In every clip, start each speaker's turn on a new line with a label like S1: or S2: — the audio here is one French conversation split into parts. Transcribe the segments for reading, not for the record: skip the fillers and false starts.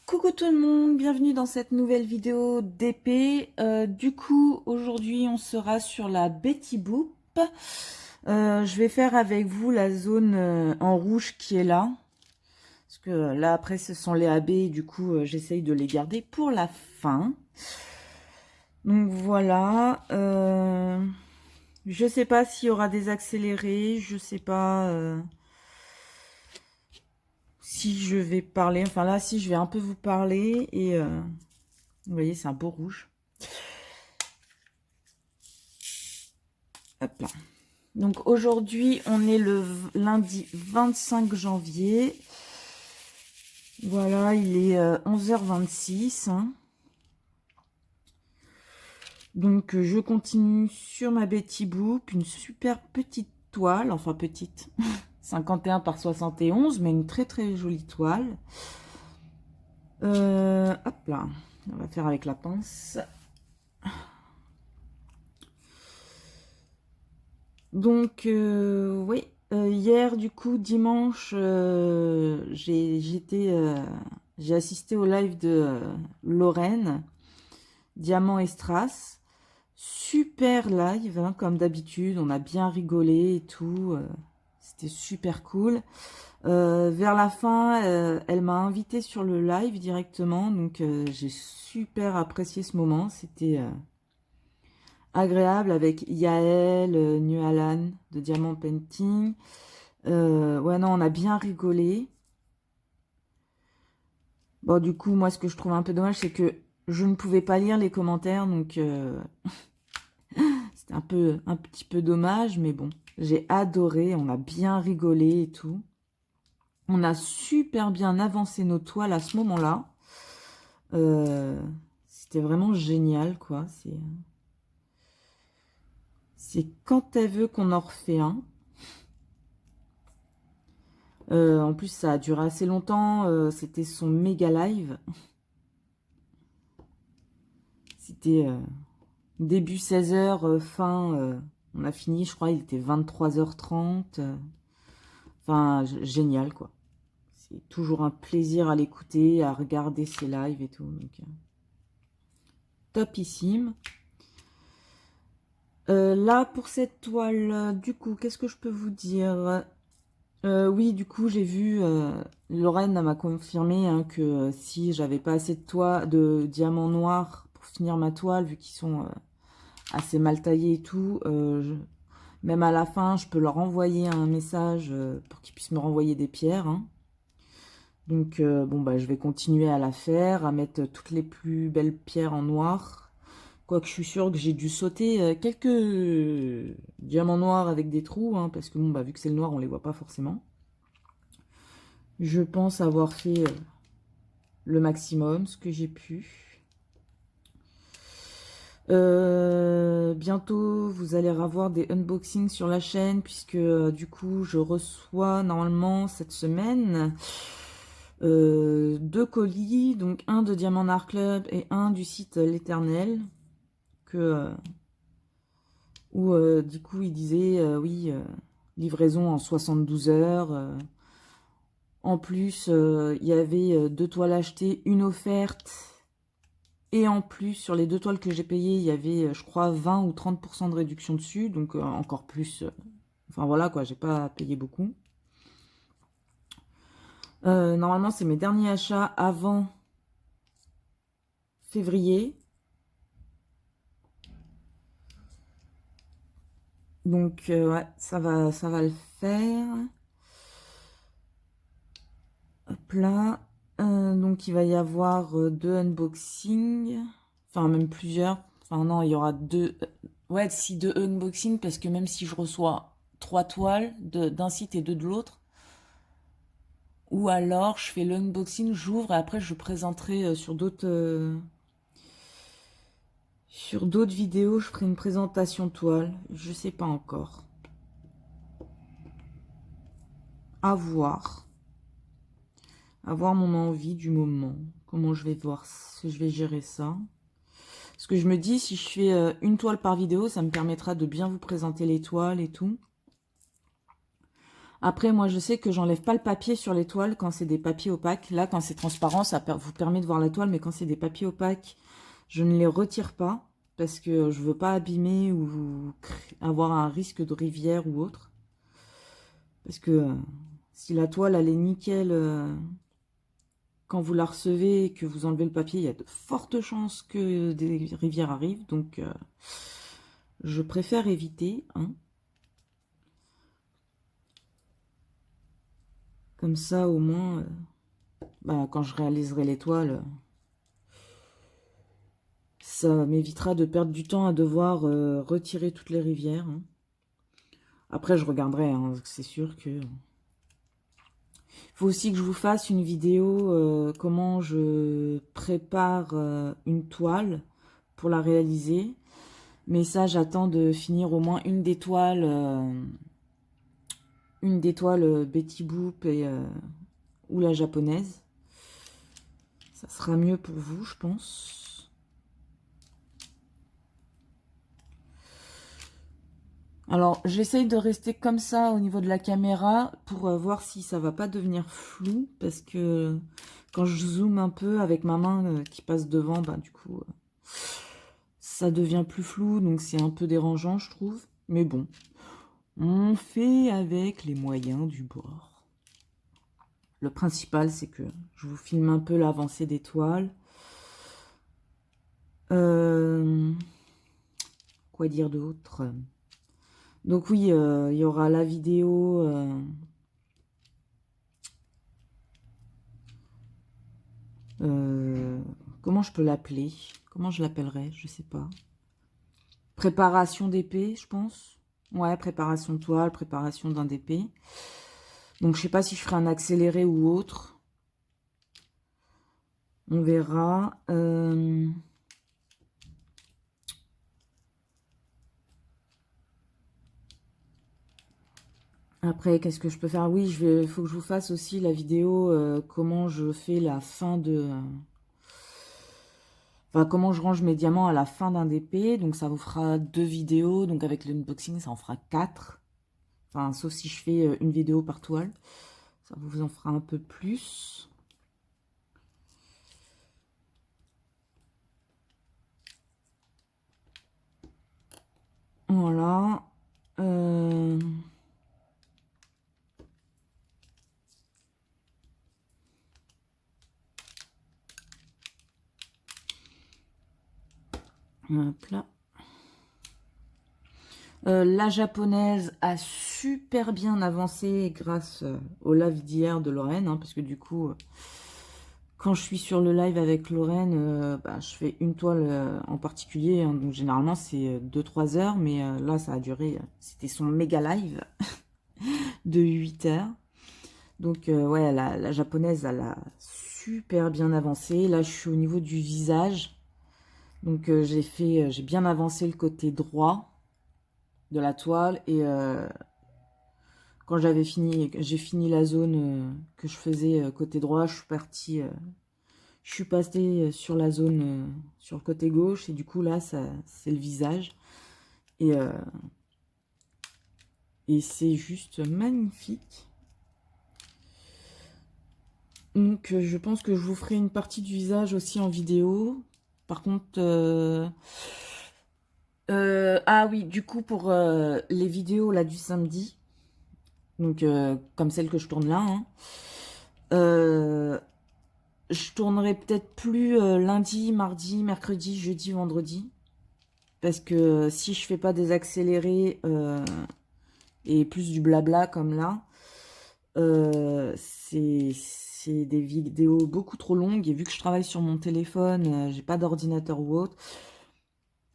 S1: Coucou tout le monde, bienvenue dans cette nouvelle vidéo d'épée. Du coup, aujourd'hui, on sera sur la Betty Boop. Je vais faire avec vous la zone en rouge qui est là. Parce que là, après, ce sont les AB. Et du coup, j'essaye de les garder pour la fin. Donc voilà. Je sais pas s'il y aura des accélérés. Je sais pas si je vais parler. Enfin là, si je vais un peu vous parler. Et vous voyez, c'est un beau rouge. Hop là. Donc aujourd'hui, on est le lundi 25 janvier. Voilà, il est 11h26. Hein. Donc je continue sur ma Betty Boop, une super petite toile, enfin petite, 51 par 71, mais une très très jolie toile. Hop là, on va faire avec la pince. Donc oui, hier du coup dimanche, j'ai assisté au live de Lorraine, Diamant et Strass. Super live, hein, comme d'habitude, on a bien rigolé et tout. C'était super cool. Vers la fin, elle m'a invité sur le live directement, donc j'ai super apprécié ce moment. C'était agréable avec Yael, Nualan de Diamant Painting. Ouais, non, on a bien rigolé. Bon, du coup, moi, ce que je trouve un peu dommage, c'est que je ne pouvais pas lire les commentaires, donc c'était un petit peu dommage, mais bon, j'ai adoré, on a bien rigolé et tout. On a super bien avancé nos toiles à ce moment-là. C'était vraiment génial, quoi. C'est quand elle veut qu'on en refait un. En plus, ça a duré assez longtemps. C'était son méga live. C'était début 16h, fin... on a fini, je crois, il était 23h30. Enfin, génial, quoi. C'est toujours un plaisir à l'écouter, à regarder ses lives et tout. Donc, topissime. Là, pour cette toile, du coup, qu'est-ce que je peux vous dire? Oui, du coup, j'ai vu, Lorraine m'a confirmé hein, que si j'avais pas assez de diamants noirs pour finir ma toile, vu qu'ils sont assez mal taillés et tout, même à la fin, je peux leur envoyer un message pour qu'ils puissent me renvoyer des pierres. Hein. Donc, bon, bah, je vais continuer à la faire, à mettre toutes les plus belles pierres en noir. Quoique je suis sûre que j'ai dû sauter quelques diamants noirs avec des trous, hein, parce que bon, bah, vu que c'est le noir, on les voit pas forcément. Je pense avoir fait le maximum, ce que j'ai pu. Bientôt, vous allez avoir des unboxings sur la chaîne, puisque du coup, je reçois normalement cette semaine 2 colis, donc un de Diamant Art Club et un du site L'Éternel, où du coup, il disait, oui, livraison en 72 heures. En plus, il y avait 2 toiles achetées, une offerte. Et en plus, sur les 2 toiles que j'ai payées, il y avait, je crois, 20 ou 30% de réduction dessus. Donc, encore plus. Enfin, voilà, quoi, j'ai pas payé beaucoup. Normalement, c'est mes derniers achats avant février. Donc, ouais, ça va le faire. Hop là. Donc, il va y avoir 2 unboxings. Enfin, même plusieurs. Enfin, non, il y aura 2... ouais, si 2 unboxings, parce que même si je reçois 3 toiles d'un site et 2 de l'autre, ou alors je fais l'unboxing, j'ouvre et après je présenterai sur d'autres vidéos, je ferai une présentation toile. Je sais pas encore. À voir. À voir mon envie du moment. Comment je vais voir, si je vais gérer ça. Parce que je me dis, si je fais une toile par vidéo, ça me permettra de bien vous présenter les toiles et tout. Après, moi, je sais que j'enlève pas le papier sur les toiles quand c'est des papiers opaques. Là, quand c'est transparent, ça vous permet de voir la toile, mais quand c'est des papiers opaques, je ne les retire pas parce que je veux pas abîmer ou avoir un risque de rivière ou autre. Parce que si la toile, elle est nickel, quand vous la recevez et que vous enlevez le papier, il y a de fortes chances que des rivières arrivent. Donc, je préfère éviter, hein. Comme ça, au moins, quand je réaliserai l'étoile, ça m'évitera de perdre du temps à devoir retirer toutes les rivières, hein. Après, je regarderai, hein, c'est sûr que... Il faut aussi que je vous fasse une vidéo comment je prépare une toile pour la réaliser. Mais ça, j'attends de finir au moins une des toiles Betty Boop ou la japonaise. Ça sera mieux pour vous, je pense. Alors, j'essaye de rester comme ça au niveau de la caméra pour voir si ça va pas devenir flou. Parce que quand je zoome un peu avec ma main qui passe devant, du coup, ça devient plus flou. Donc, c'est un peu dérangeant, je trouve. Mais bon, on fait avec les moyens du bord. Le principal, c'est que je vous filme un peu l'avancée des toiles. Quoi dire d'autre? Donc oui, il y aura la vidéo... comment je peux l'appeler? Comment je l'appellerai? Je sais pas. Préparation d'épée, je pense. Ouais, préparation de toile, préparation d'un d'épée. Donc je sais pas si je ferai un accéléré ou autre. On verra. Après, qu'est-ce que je peux faire? Oui, il faut que je vous fasse aussi la vidéo comment je fais la fin de... Enfin, comment je range mes diamants à la fin d'un DP. Donc ça vous fera 2 vidéos. Donc avec l'unboxing, ça en fera 4. Enfin, sauf si je fais une vidéo par toile. Ça vous en fera un peu plus. Voilà. Hop là. La japonaise a super bien avancé grâce au live d'hier de Lorraine, hein, parce que du coup, quand je suis sur le live avec Lorraine, je fais une toile en particulier, hein, donc généralement c'est 2-3 heures, mais là ça a duré, c'était son méga live de 8 heures. Donc ouais, la japonaise, elle a super bien avancé. Là je suis au niveau du visage, donc j'ai bien avancé le côté droit de la toile et quand j'ai fini la zone que je faisais côté droit, je suis passée sur la zone sur le côté gauche et du coup là c'est le visage et, euh, et c'est juste magnifique. Donc je pense que je vous ferai une partie du visage aussi en vidéo. Par contre, ah oui, du coup pour les vidéos là du samedi, donc comme celle que je tourne là, hein, je tournerai peut-être plus lundi, mardi, mercredi, jeudi, vendredi. Parce que si je fais pas des accélérés et plus du blabla comme là, c'est des vidéos beaucoup trop longues. Et vu que je travaille sur mon téléphone, j'ai pas d'ordinateur ou autre,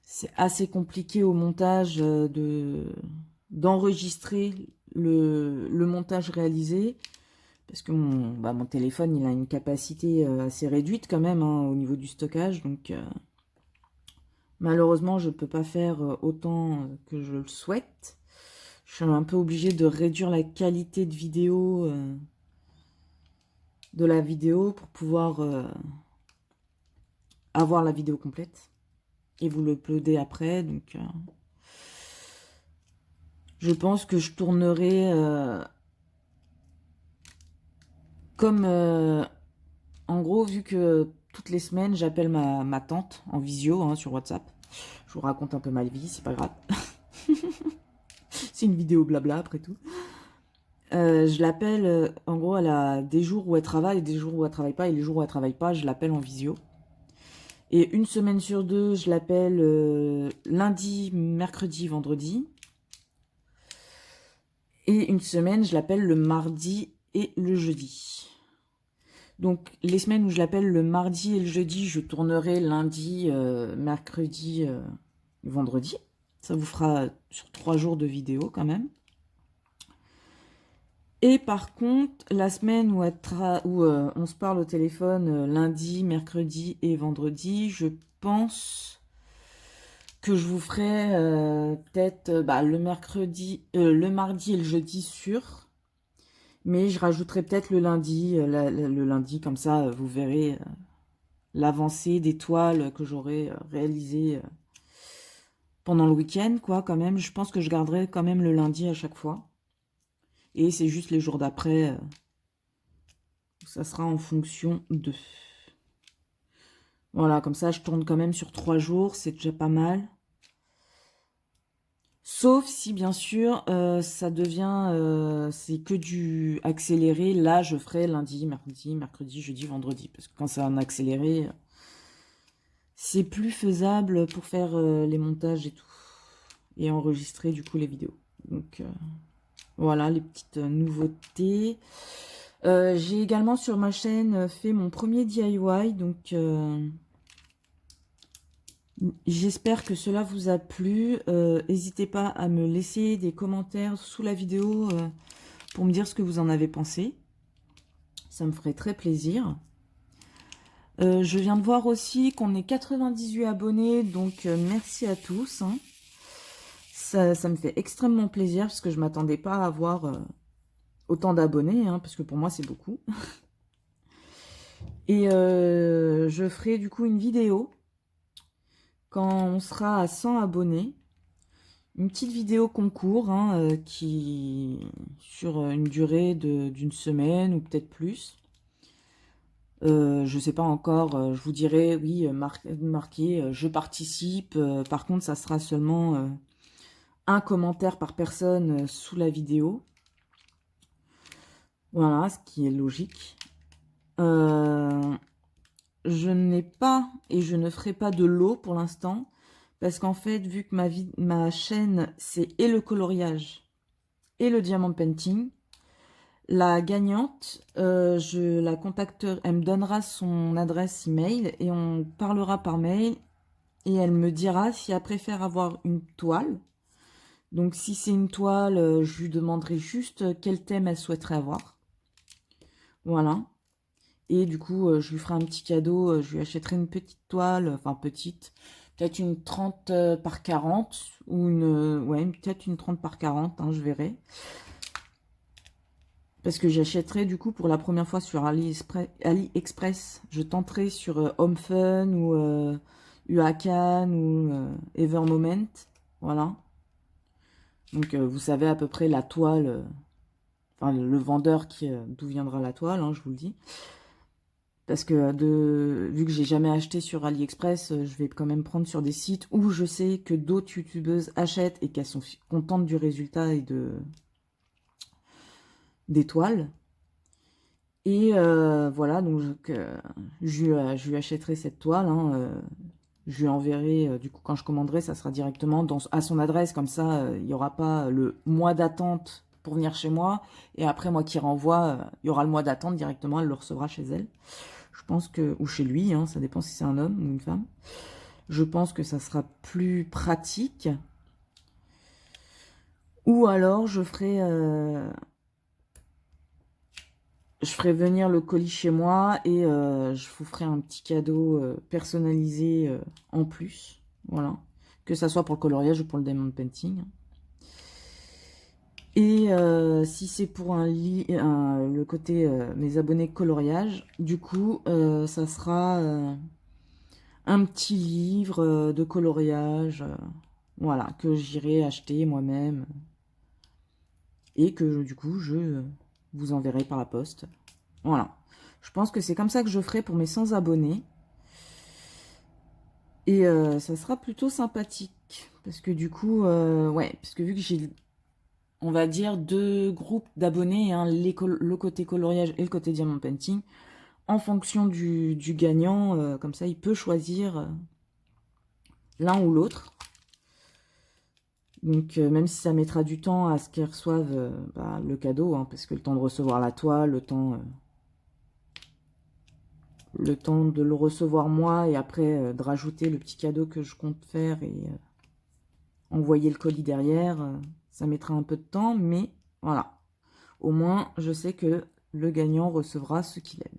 S1: c'est assez compliqué au montage d'enregistrer le montage réalisé. Parce que mon téléphone, il a une capacité assez réduite quand même hein, au niveau du stockage. Donc, malheureusement, je ne peux pas faire autant que je le souhaite. Je suis un peu obligée de réduire la qualité de vidéo de la vidéo pour pouvoir avoir la vidéo complète et vous l'uploader après. Donc, je pense que je tournerai comme, en gros, vu que toutes les semaines, j'appelle ma tante en visio, hein, sur WhatsApp. Je vous raconte un peu ma vie, c'est pas grave. C'est une vidéo blabla, après tout. Je l'appelle, en gros, elle a des jours où elle travaille, et des jours où elle travaille pas, et les jours où elle travaille pas, je l'appelle en visio. Et une semaine sur deux, je l'appelle lundi, mercredi, vendredi. Et une semaine, je l'appelle le mardi et le jeudi. Donc, les semaines où je l'appelle le mardi et le jeudi, je tournerai lundi, mercredi, vendredi. Ça vous fera sur 3 jours de vidéo quand même. Et par contre, la semaine où, on se parle au téléphone lundi, mercredi et vendredi, je pense que je vous ferai peut-être le mardi et le jeudi sûr. Mais je rajouterai peut-être le lundi, le lundi, comme ça vous verrez l'avancée des toiles que j'aurai réalisées pendant le week-end, quoi, quand même. Je pense que je garderai quand même le lundi à chaque fois. Et c'est juste les jours d'après, ça sera en fonction de... Voilà, comme ça je tourne quand même sur 3 jours, c'est déjà pas mal. Sauf si, bien sûr, ça devient... c'est que du accéléré. Là, je ferai lundi, mardi, mercredi, jeudi, vendredi. Parce que quand c'est en accéléré, c'est plus faisable pour faire les montages et tout. Et enregistrer, du coup, les vidéos. Donc, voilà, les petites nouveautés. J'ai également, sur ma chaîne, fait mon premier DIY. Donc... j'espère que cela vous a plu. N'hésitez pas à me laisser des commentaires sous la vidéo pour me dire ce que vous en avez pensé. Ça me ferait très plaisir. Je viens de voir aussi qu'on est 98 abonnés, donc merci à tous. Hein. Ça me fait extrêmement plaisir parce que je ne m'attendais pas à avoir autant d'abonnés, hein, parce que pour moi c'est beaucoup. Et je ferai du coup une vidéo quand on sera à 100 abonnés. Une petite vidéo concours hein, qui sur une durée d'une semaine ou peut-être plus. Je sais pas encore, je vous dirai, oui, marqué, je participe. Par contre, ça sera seulement un commentaire par personne sous la vidéo. Voilà, ce qui est logique. Je n'ai pas et je ne ferai pas de lot pour l'instant. Parce qu'en fait, vu que ma chaîne, c'est et le coloriage et le diamant painting, la gagnante, je la contacterai, elle me donnera son adresse email et on parlera par mail et elle me dira si elle préfère avoir une toile. Donc si c'est une toile, je lui demanderai juste quel thème elle souhaiterait avoir. Voilà. Et du coup, je lui ferai un petit cadeau, je lui achèterai une petite toile, enfin petite, peut-être une 30 par 40 ou ouais, peut-être une 30 par 40, hein, je verrai. Parce que j'achèterai du coup pour la première fois sur AliExpress. Je tenterai sur HomeFun ou UACAN ou Evermoment. Voilà. Donc vous savez à peu près la toile, enfin le vendeur d'où viendra la toile, hein, je vous le dis. Parce que vu que j'ai jamais acheté sur AliExpress, je vais quand même prendre sur des sites où je sais que d'autres youtubeuses achètent et qu'elles sont contentes du résultat et des toiles. Et voilà, donc je lui achèterai cette toile. Hein, je lui enverrai, du coup, quand je commanderai, ça sera directement à son adresse. Comme ça, il n'y aura pas le mois d'attente pour venir chez moi. Et après, moi qui renvoie, il y aura le mois d'attente directement. Elle le recevra chez elle. Je pense que... Ou chez lui, hein, ça dépend si c'est un homme ou une femme. Je pense que ça sera plus pratique. Ou alors, je ferai venir le colis chez moi et je vous ferai un petit cadeau personnalisé en plus. Voilà. Que ça soit pour le coloriage ou pour le diamond painting. Et si c'est pour le côté mes abonnés coloriage, du coup, ça sera un petit livre de coloriage. Voilà, que j'irai acheter moi-même. Et que du coup, je vous enverrai par la poste. Voilà. Je pense que c'est comme ça que je ferai pour mes 100 abonnés. Et ça sera plutôt sympathique. Parce que du coup, ouais, parce que vu que j'ai, on va dire, deux groupes d'abonnés, hein, le côté coloriage et le côté diamant painting, en fonction du gagnant, comme ça, il peut choisir l'un ou l'autre. Donc, même si ça mettra du temps à ce qu'ils reçoivent bah, le cadeau, hein, parce que le temps de recevoir la toile, le temps de le recevoir moi, et après de rajouter le petit cadeau que je compte faire et envoyer le colis derrière, ça mettra un peu de temps, mais voilà. Au moins, je sais que le gagnant recevra ce qu'il aime.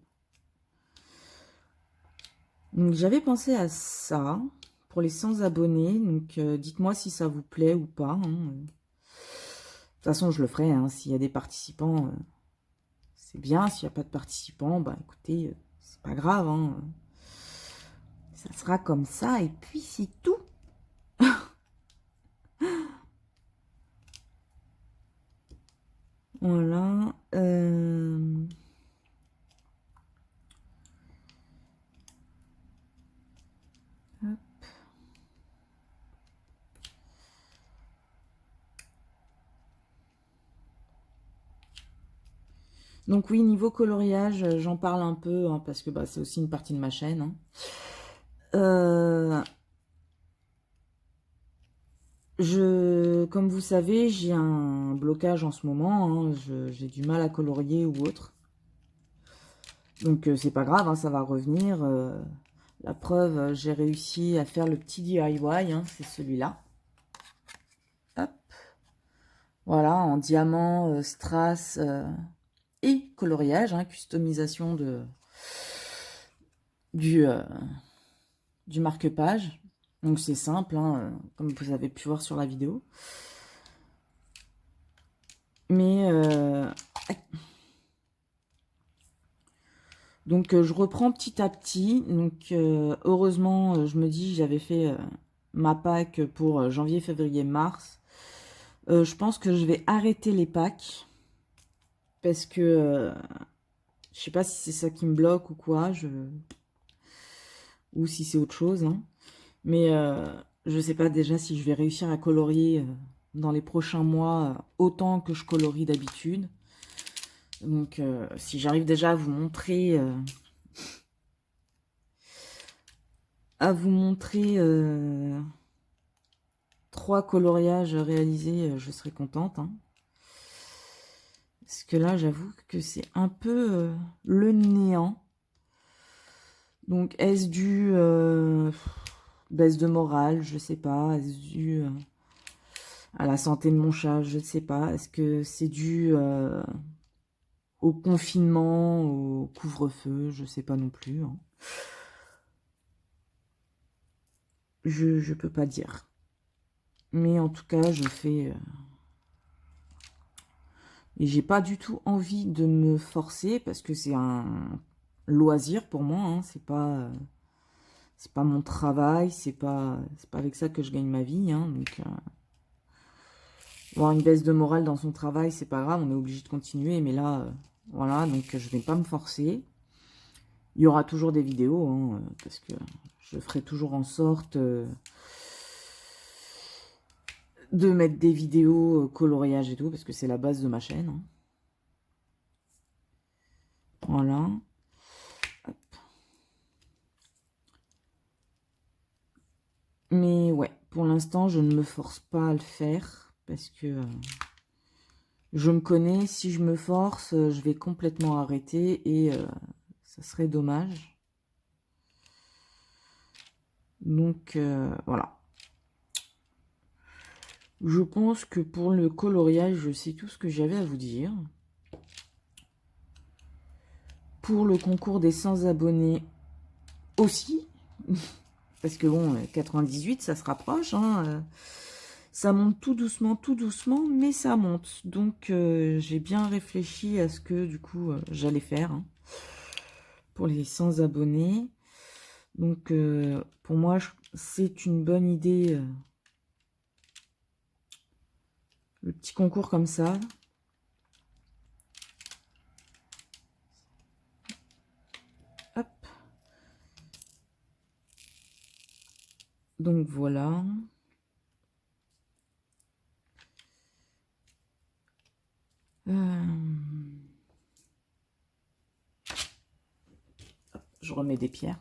S1: Donc, j'avais pensé à ça pour les 100 abonnés. Donc, dites-moi si ça vous plaît ou pas. Hein. De toute façon, je le ferai. Hein. S'il y a des participants, c'est bien. S'il n'y a pas de participants, bah écoutez, c'est pas grave. Hein. Ça sera comme ça. Et puis, c'est tout. Voilà. Donc oui, niveau coloriage, j'en parle un peu, hein, parce que bah, c'est aussi une partie de ma chaîne. Hein. Comme vous savez, j'ai un blocage en ce moment. Hein, j'ai du mal à colorier ou autre. Donc c'est pas grave, hein, ça va revenir. La preuve, j'ai réussi à faire le petit DIY, hein, c'est celui-là. Hop. Voilà, en diamant, strass et coloriage, hein, customisation du, euh, du marque-page. Donc c'est simple, hein, comme vous avez pu voir sur la vidéo. Mais donc je reprends petit à petit. Donc heureusement, je me dis, j'avais fait ma pack pour janvier, février, mars. Je pense que je vais arrêter les packs parce que je sais pas si c'est ça qui me bloque ou quoi, ou si c'est autre chose. Hein. Mais je sais pas déjà si je vais réussir à colorier dans les prochains mois autant que je colorie d'habitude. Donc si j'arrive déjà à vous montrer 3 coloriages réalisés, je serai contente. Hein. Parce que là, j'avoue que c'est un peu le néant. Donc, est-ce dû baisse de morale, je sais pas. Est-ce dû à la santé de mon chat, je ne sais pas. Est-ce que c'est dû au confinement, au couvre-feu, je sais pas non plus. Hein. Je peux pas dire. Mais en tout cas, je fais... et j'ai pas du tout envie de me forcer parce que c'est un loisir pour moi. Hein. C'est pas mon travail. C'est pas avec ça que je gagne ma vie. Hein. Donc, avoir une baisse de morale dans son travail, c'est pas grave. On est obligé de continuer. Mais là, voilà. Donc, je vais pas me forcer. Il y aura toujours des vidéos hein, parce que je ferai toujours en sorte de mettre des vidéos coloriage et tout parce que c'est la base de ma chaîne. Hein. Voilà. Hop. Mais ouais, pour l'instant, je ne me force pas à le faire parce que je me connais. Si je me force, je vais complètement arrêter et ça serait dommage. Donc voilà. Je pense que pour le coloriage, je sais tout ce que j'avais à vous dire. Pour le concours des 100 abonnés aussi. Parce que bon, 98, ça se rapproche. Hein, ça monte tout doucement, mais ça monte. Donc, j'ai bien réfléchi à ce que, du coup, j'allais faire hein, pour les 100 abonnés. Donc, pour moi, c'est une bonne idée, le petit concours comme ça. Donc voilà. Je remets des pierres.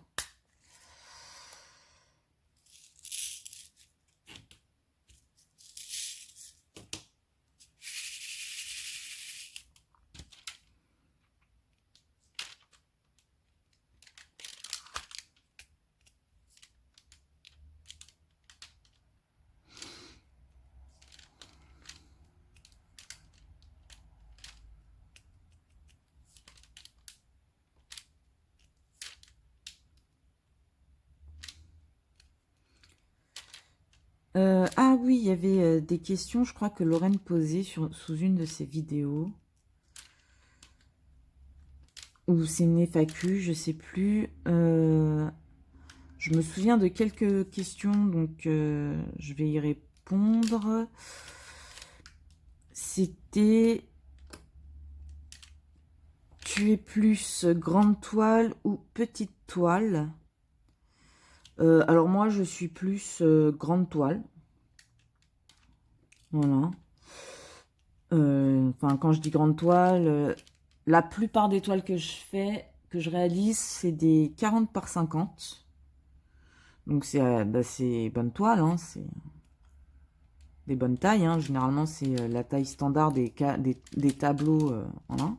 S1: Ah oui, il y avait des questions, je crois que Lorraine posait sous une de ses vidéos. Ou c'est une FAQ, je sais plus. Je me souviens de quelques questions, donc je vais y répondre. C'était... Tu es plus grande toile ou petite toile? Alors moi, je suis plus grande toile. Voilà. Enfin, quand je dis grande toile, la plupart des toiles que je fais, que je réalise, c'est des 40 par 50. Donc c'est bah, bonne toile, hein, c'est des bonnes tailles. Hein. Généralement, c'est la taille standard des tableaux. Voilà.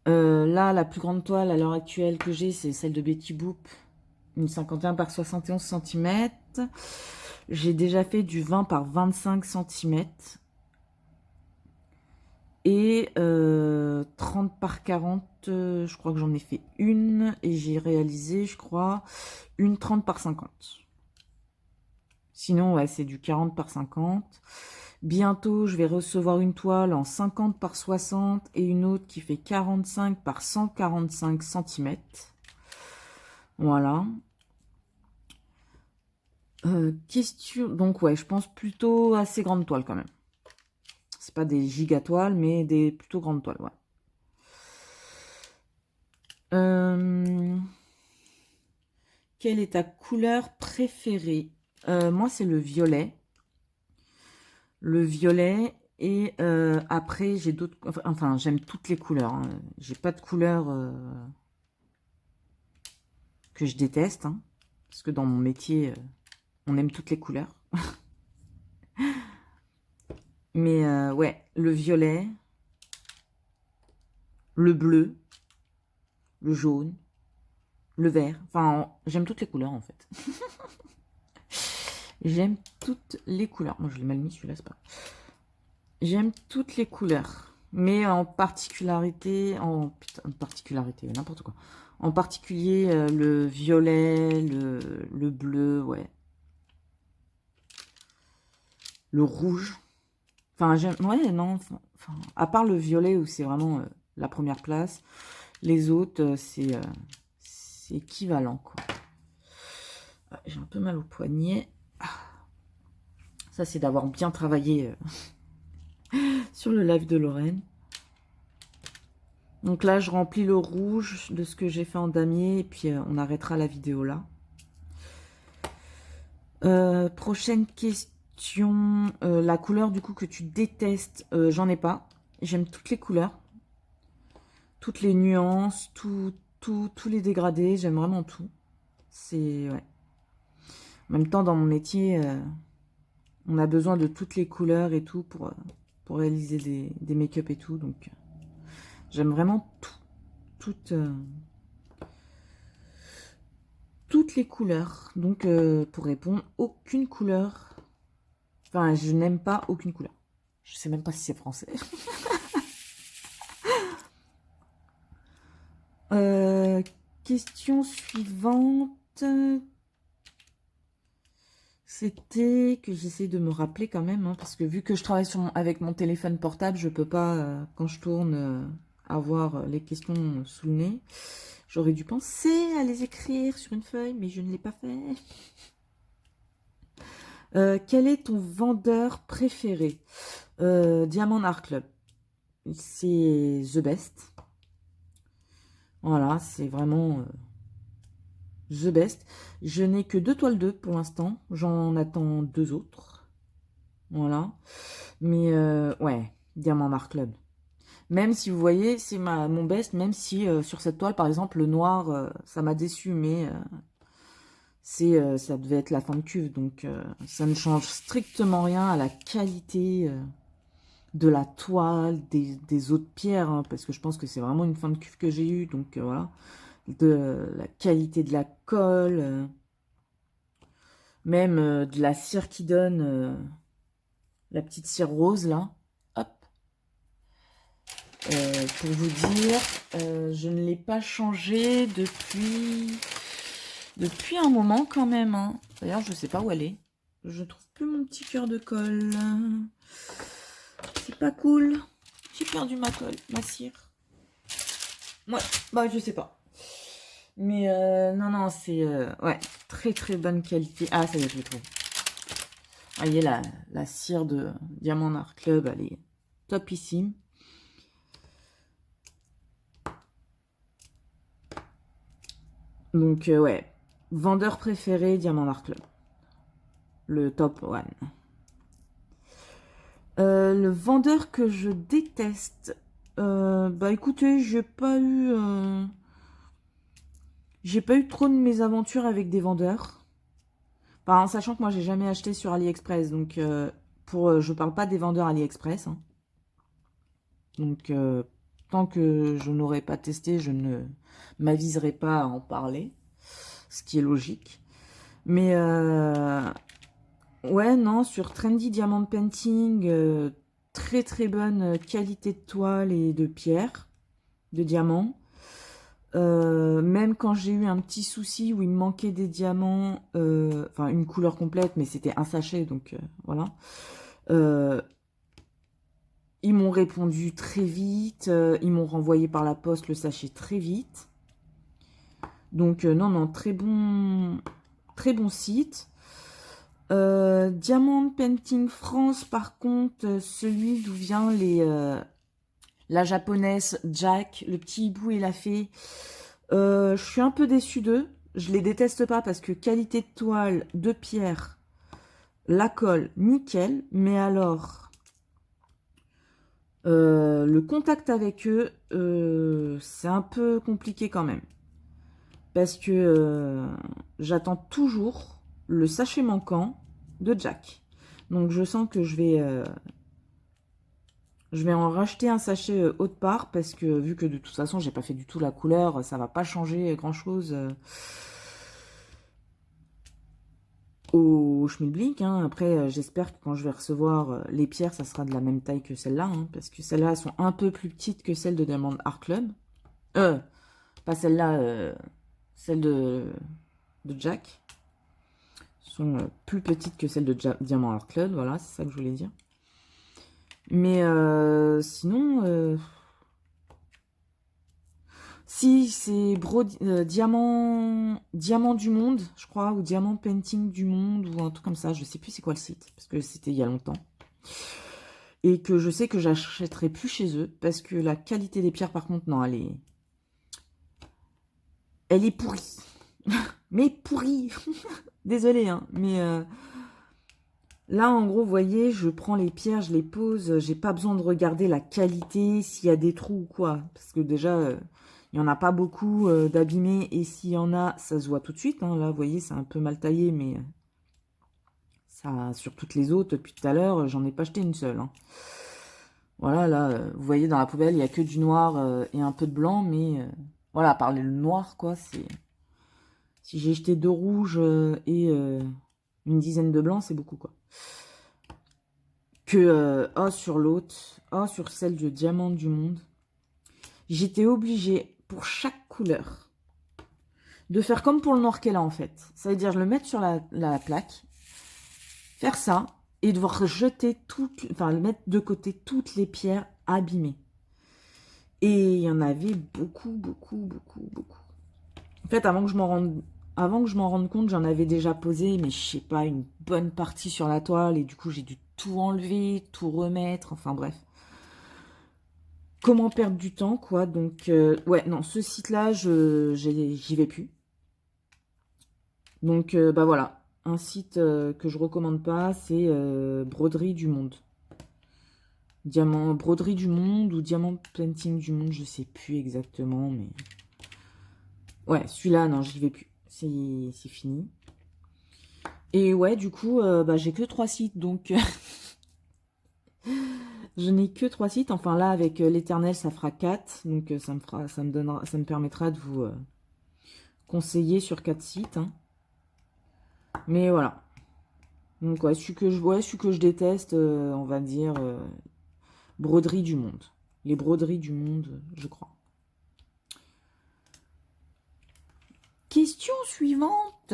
S1: Là, la plus grande toile à l'heure actuelle que j'ai, c'est celle de Betty Boop, une 51 par 71 cm. J'ai déjà fait du 20 par 25 cm. Et 30 par 40, je crois que j'en ai fait une. Et j'ai réalisé, je crois, une 30 par 50. Sinon, ouais, c'est du 40 par 50. Bientôt, je vais recevoir une toile en 50 par 60 et une autre qui fait 45 par 145 cm. Voilà. Question... Donc, ouais, je pense plutôt assez grande toile quand même. C'est pas des giga toiles, mais des plutôt grandes toiles, ouais. Quelle est ta couleur préférée? Moi, c'est le violet. Le violet. Et après, j'ai d'autres... Enfin, j'aime toutes les couleurs. Hein. J'ai pas de couleur que je déteste. Hein, parce que dans mon métier, on aime toutes les couleurs. Mais ouais, le violet, le bleu, le jaune, le vert. Enfin, j'aime toutes les couleurs, en fait. J'aime toutes les couleurs. Moi, je l'ai mal mis, celui-là, c'est pas... J'aime toutes les couleurs. Mais en particularité... Putain, particularité, n'importe quoi. En particulier, le violet, le bleu, ouais. Le rouge. Enfin, j'aime... Ouais, non. Enfin, à part le violet, où c'est vraiment la première place, les autres, c'est équivalent, quoi. Ah, j'ai un peu mal au poignet. Ah. Ça, c'est d'avoir bien travaillé sur le live de Lorraine. Donc là, je remplis le rouge de ce que j'ai fait en damier. Et puis, on arrêtera la vidéo là. Prochaine question. La couleur, du coup, que tu détestes, j'en ai pas. J'aime toutes les couleurs. Toutes les nuances, tous les dégradés. J'aime vraiment tout. C'est... Ouais. En même temps, dans mon métier, on a besoin de toutes les couleurs et tout pour réaliser des make-up et tout. Donc, j'aime vraiment tout. Toutes les couleurs. Donc, pour répondre, aucune couleur. Enfin, je n'aime pas aucune couleur. Je sais même pas si c'est français. Question suivante. C'était que j'essaie de me rappeler quand même, hein, parce que vu que je travaille avec mon téléphone portable, je peux pas, quand je tourne, avoir les questions sous le nez. J'aurais dû penser à les écrire sur une feuille, mais je ne l'ai pas fait. Quel est ton vendeur préféré? Diamond Art Club. C'est the best. Voilà, c'est vraiment The best. Je n'ai que 2 toiles 2 pour l'instant. J'en attends 2 autres. Voilà. Mais ouais, Diamant Art Club. Même si vous voyez, c'est mon best, même si sur cette toile, par exemple, le noir, ça m'a déçu, mais ça devait être la fin de cuve. Donc ça ne change strictement rien à la qualité de la toile, des autres pierres, hein, parce que je pense que c'est vraiment une fin de cuve que j'ai eue. Donc voilà. De la qualité de la colle, même de la cire qui donne, la petite cire rose là, hop, pour vous dire, je ne l'ai pas changée depuis un moment quand même, hein. D'ailleurs, je sais pas où elle est, je trouve plus mon petit cœur de colle, c'est pas cool, j'ai perdu ma colle, ma cire, ouais, bah je sais pas. Mais non, non, c'est ouais, très très bonne qualité. Ah, ça y est, je l'ai trouvé. Vous voyez, la cire de Diamant Art Club, elle est topissime. Donc, ouais, vendeur préféré, Diamant Art Club. Le top one. Le vendeur que je déteste, bah écoutez, j'ai pas eu trop de mésaventures avec des vendeurs. Enfin, en sachant que moi, j'ai jamais acheté sur AliExpress, donc je parle pas des vendeurs AliExpress, hein. Donc, tant que je n'aurai pas testé, je ne m'aviserai pas à en parler, ce qui est logique. Mais, ouais, non, sur Trendy Diamond Painting, très très bonne qualité de toile et de pierre, de diamants. Même quand j'ai eu un petit souci où il me manquait des diamants, enfin une couleur complète, mais c'était un sachet, donc voilà. Ils m'ont répondu très vite, ils m'ont renvoyé par la poste le sachet très vite. Donc non, non, très bon site. Diamond Painting France, par contre, celui d'où vient la japonaise Jack, le petit hibou et la fée, je suis un peu déçue d'eux. Je les déteste pas parce que qualité de toile, de pierre, la colle, nickel. Mais alors, le contact avec eux, c'est un peu compliqué quand même. Parce que j'attends toujours le sachet manquant de Jack. Donc je sens que je vais en racheter un sachet autre part. Parce que vu que de toute façon, j'ai pas fait du tout la couleur, ça va pas changer grand chose au Schmilblick, hein. Après, j'espère que quand je vais recevoir les pierres, ça sera de la même taille que celle-là, hein, parce que celles-là sont un peu plus petites que celles de Diamond Art Club. Pas celle-là, celle de Jack. Sont plus petites que celles de Diamond Art Club, voilà, c'est ça que je voulais dire. Mais sinon, si c'est Diamant du Monde, je crois, ou Diamant Painting du Monde, ou un truc comme ça, je sais plus c'est quoi le site, parce que c'était il y a longtemps. Et que je sais que j'achèterai plus chez eux, parce que la qualité des pierres, par contre, non, elle est pourrie. Mais pourrie. Désolée, hein, mais là, en gros, vous voyez, je prends les pierres, je les pose, j'ai pas besoin de regarder la qualité, s'il y a des trous ou quoi, parce que déjà, il n'y en a pas beaucoup d'abîmés, et s'il y en a, ça se voit tout de suite, hein. Là, vous voyez, c'est un peu mal taillé, mais ça, sur toutes les autres, depuis tout à l'heure, j'en ai pas acheté une seule, hein. Voilà, là, vous voyez, dans la poubelle, il n'y a que du noir et un peu de blanc, mais voilà, à part le noir, quoi, c'est... Si j'ai jeté 2 rouges et une dizaine de blancs, c'est beaucoup, quoi. Que, oh, sur l'autre, oh, sur celle de Diamant du Monde, j'étais obligée, pour chaque couleur, de faire comme pour le noir qu'elle a, en fait. Ça veut dire, je le mettre sur la plaque, faire ça, et devoir jeter enfin, mettre de côté toutes les pierres abîmées. Et il y en avait beaucoup, beaucoup, beaucoup, beaucoup. En fait, avant que je m'en rende compte, j'en avais déjà posé, mais je sais pas, une bonne partie sur la toile, et du coup, j'ai dû tout enlever, tout remettre, enfin bref. Comment perdre du temps, quoi. Donc, ouais, non, ce site-là, j'y vais plus. Donc, bah voilà, un site que je recommande pas, c'est Broderie du Monde. Diamant, Broderie du Monde ou Diamant Painting du Monde, je sais plus exactement, mais... Ouais, celui-là, non, j'y vais plus. C'est fini. Et ouais, du coup, bah, j'ai que 3 sites, donc... je n'ai que 3 sites. Enfin, là, avec l'Éternel, ça fera 4. Donc, ça me permettra de vous conseiller sur 4 sites. Hein. Mais voilà. Donc, ouais, celui que je déteste, on va dire, Broderie du Monde. Les broderies du monde, je crois. Question suivante.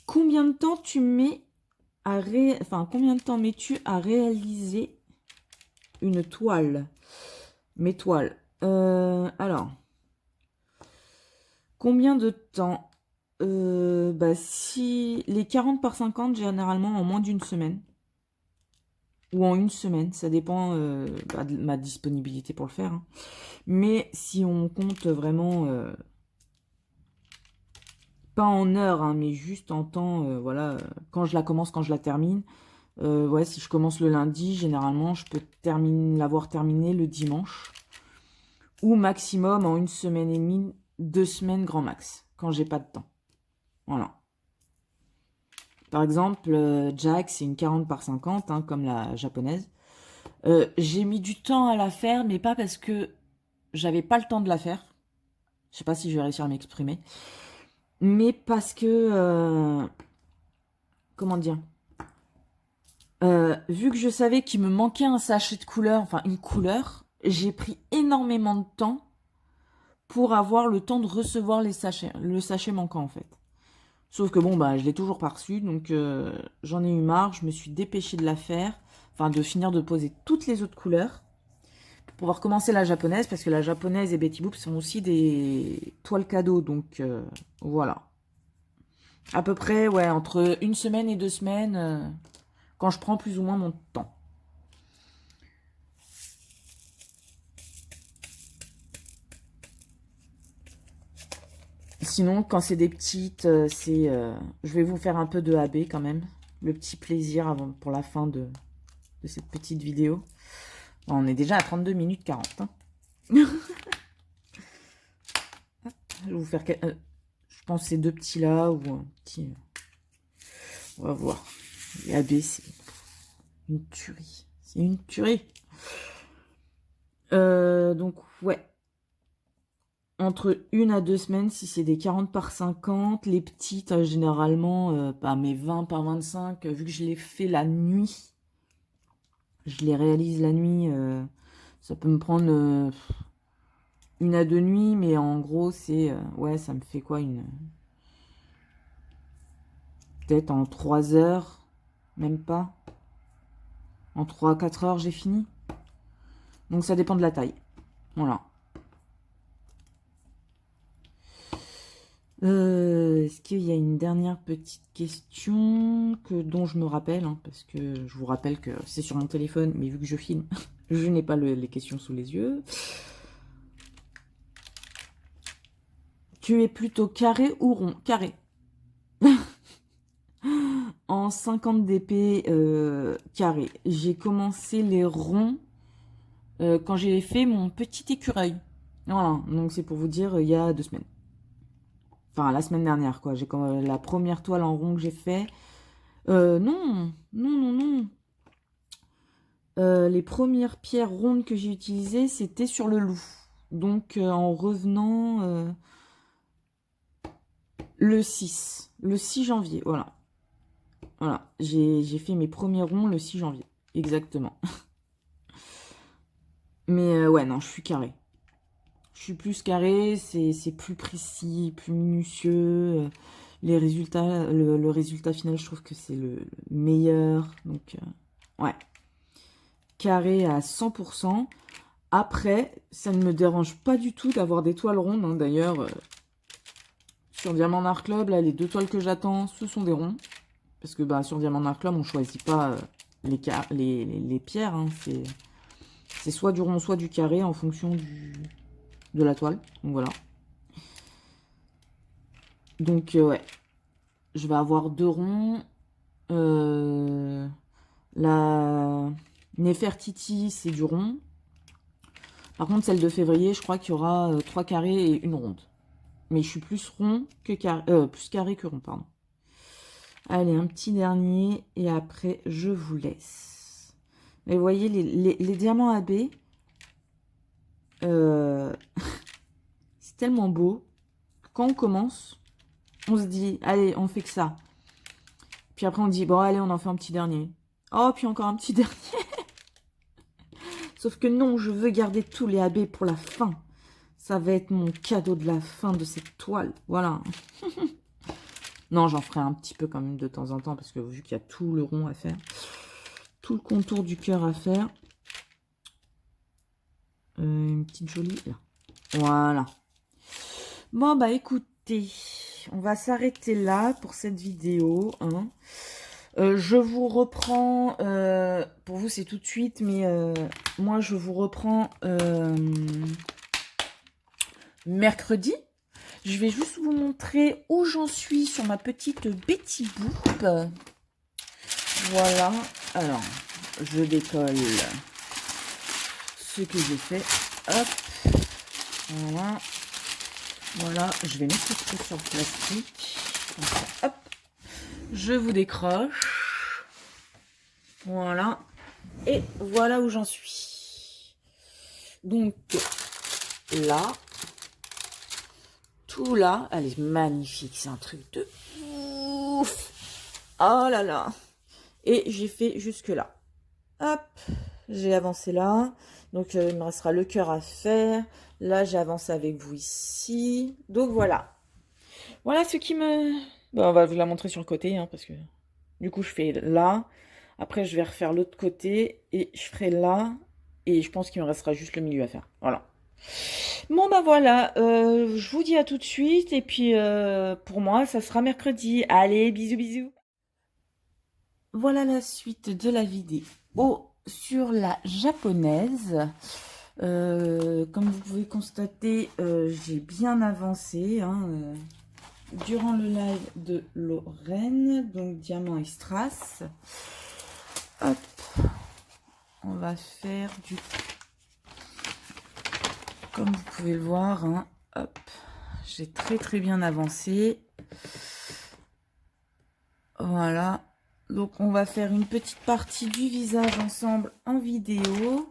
S1: Combien de temps tu mets combien de temps mets-tu à réaliser une toile? Mes toiles. Alors, combien de temps? Bah, si les 40 par 50, généralement en moins d'une semaine. Ou en une semaine, ça dépend bah, de ma disponibilité pour le faire. Hein. Mais si on compte vraiment, pas en heures, hein, mais juste en temps, voilà, quand je la commence, quand je la termine. Ouais, si je commence le lundi, généralement, je peux l'avoir terminé le dimanche. Ou maximum en une semaine et demie, 2 semaines grand max, quand j'ai pas de temps. Voilà. Par exemple, Jack, c'est une 40 par 50, hein, comme la japonaise. J'ai mis du temps à la faire, mais pas parce que j'avais pas le temps de la faire. Je sais pas si je vais réussir à m'exprimer. Mais parce que... comment dire, vu que je savais qu'il me manquait un sachet de couleur, enfin une couleur, j'ai pris énormément de temps pour avoir le temps de recevoir le sachet manquant en fait. Sauf que bon, bah je l'ai toujours pas reçu, donc j'en ai eu marre, je me suis dépêchée de la faire, enfin de finir de poser toutes les autres couleurs, pour pouvoir commencer la japonaise, parce que la japonaise et Betty Boop sont aussi des toiles cadeaux, donc voilà. À peu près, ouais, entre une semaine et 2 semaines, quand je prends plus ou moins mon temps. Sinon, quand c'est des petites, je vais vous faire un peu de AB quand même. Le petit plaisir pour la fin de cette petite vidéo. On est déjà à 32 minutes 40. Hein. Je vais vous faire... je pense ces deux petits-là ou un petit... on va voir. Les AB, c'est une tuerie. C'est une tuerie. Donc, ouais. Entre 1 à 2 semaines, si c'est des 40 par 50. Les petites, généralement, bah, mes 20 par 25, vu que je les fais la nuit, je les réalise la nuit, ça peut me prendre 1 à 2 nuits, mais en gros, c'est... ouais, ça me fait quoi peut-être en 3 heures, même pas. En 3 à 4 heures, j'ai fini. Donc, ça dépend de la taille. Voilà. Est-ce qu'il y a une dernière petite question dont je me rappelle, hein, parce que je vous rappelle que c'est sur mon téléphone, mais vu que je filme, je n'ai pas les questions sous les yeux. Tu es plutôt carré ou rond? Carré. En 50 dp carré. J'ai commencé les ronds quand j'ai fait mon petit écureuil. Voilà, donc c'est pour vous dire, il y a 2 semaines. Enfin, la semaine dernière, quoi. J'ai la première toile en rond que j'ai fait. Non, non, non, non. Les premières pierres rondes que j'ai utilisées, c'était sur le loup. Donc, en revenant le 6 janvier, voilà. Voilà, j'ai fait mes premiers ronds le 6 janvier, exactement. Mais ouais, non, je suis carré. Je suis plus carré, c'est plus précis, plus minutieux. Les résultats, le résultat final, je trouve que c'est le meilleur. Donc, ouais, carré à 100%. Après, ça ne me dérange pas du tout d'avoir des toiles rondes. Hein. D'ailleurs, sur Diamant Art Club, là, les 2 toiles que j'attends, ce sont des ronds. Parce que bah, sur Diamant Art Club, on ne choisit pas les pierres. Hein. C'est soit du rond, soit du carré en fonction de la toile. Donc voilà. Donc, ouais, je vais avoir 2 ronds. La Nefertiti, c'est du rond. Par contre, celle de février, je crois qu'il y aura 3 carrés et une ronde. Mais je suis plus rond que plus carré que rond, pardon. Allez, un petit dernier et après, je vous laisse. Mais vous voyez, les diamants AB, c'est tellement beau. Quand on commence, on se dit, allez, on fait que ça. Puis après, on dit, bon, allez, on en fait un petit dernier. Oh, puis encore un petit dernier. Sauf que non, je veux garder tous les AB pour la fin. Ça va être mon cadeau de la fin de cette toile. Voilà. Non, j'en ferai un petit peu quand même de temps en temps, parce que vu qu'il y a tout le rond à faire, tout le contour du cœur à faire. Une petite jolie, là. Voilà. Bon, bah écoutez, on va s'arrêter là pour cette vidéo. Hein. Je vous reprends, pour vous c'est tout de suite, mais moi je vous reprends mercredi. Je vais juste vous montrer où j'en suis sur ma petite Betty Boop. Voilà. Alors, je décolle ce que j'ai fait. Hop. Voilà. Voilà. Je vais mettre tout sur le plastique. Enfin, hop. Je vous décroche. Voilà. Et voilà où j'en suis. Donc, là. Tout là, elle est magnifique, c'est un truc de ouf. Oh là là. Et j'ai fait jusque là. Hop, j'ai avancé là. Donc il me restera le cœur à faire. Là, j'ai avancé avec vous ici. Donc voilà. Voilà ce qui me... Bon, on va vous la montrer sur le côté, hein, parce que du coup, je fais là. Après, je vais refaire l'autre côté et je ferai là. Et je pense qu'il me restera juste le milieu à faire. Voilà. Bon bah voilà, je vous dis à tout de suite et puis pour moi ça sera mercredi. Allez, bisous bisous. Voilà la suite de la vidéo sur la japonaise. Comme vous pouvez constater, j'ai bien avancé hein, durant le live de Lorraine, donc diamant et strass. Hop, on va faire du... Comme vous pouvez le voir, hein, hop, j'ai très bien avancé. Voilà. Donc on va faire une petite partie du visage ensemble en vidéo.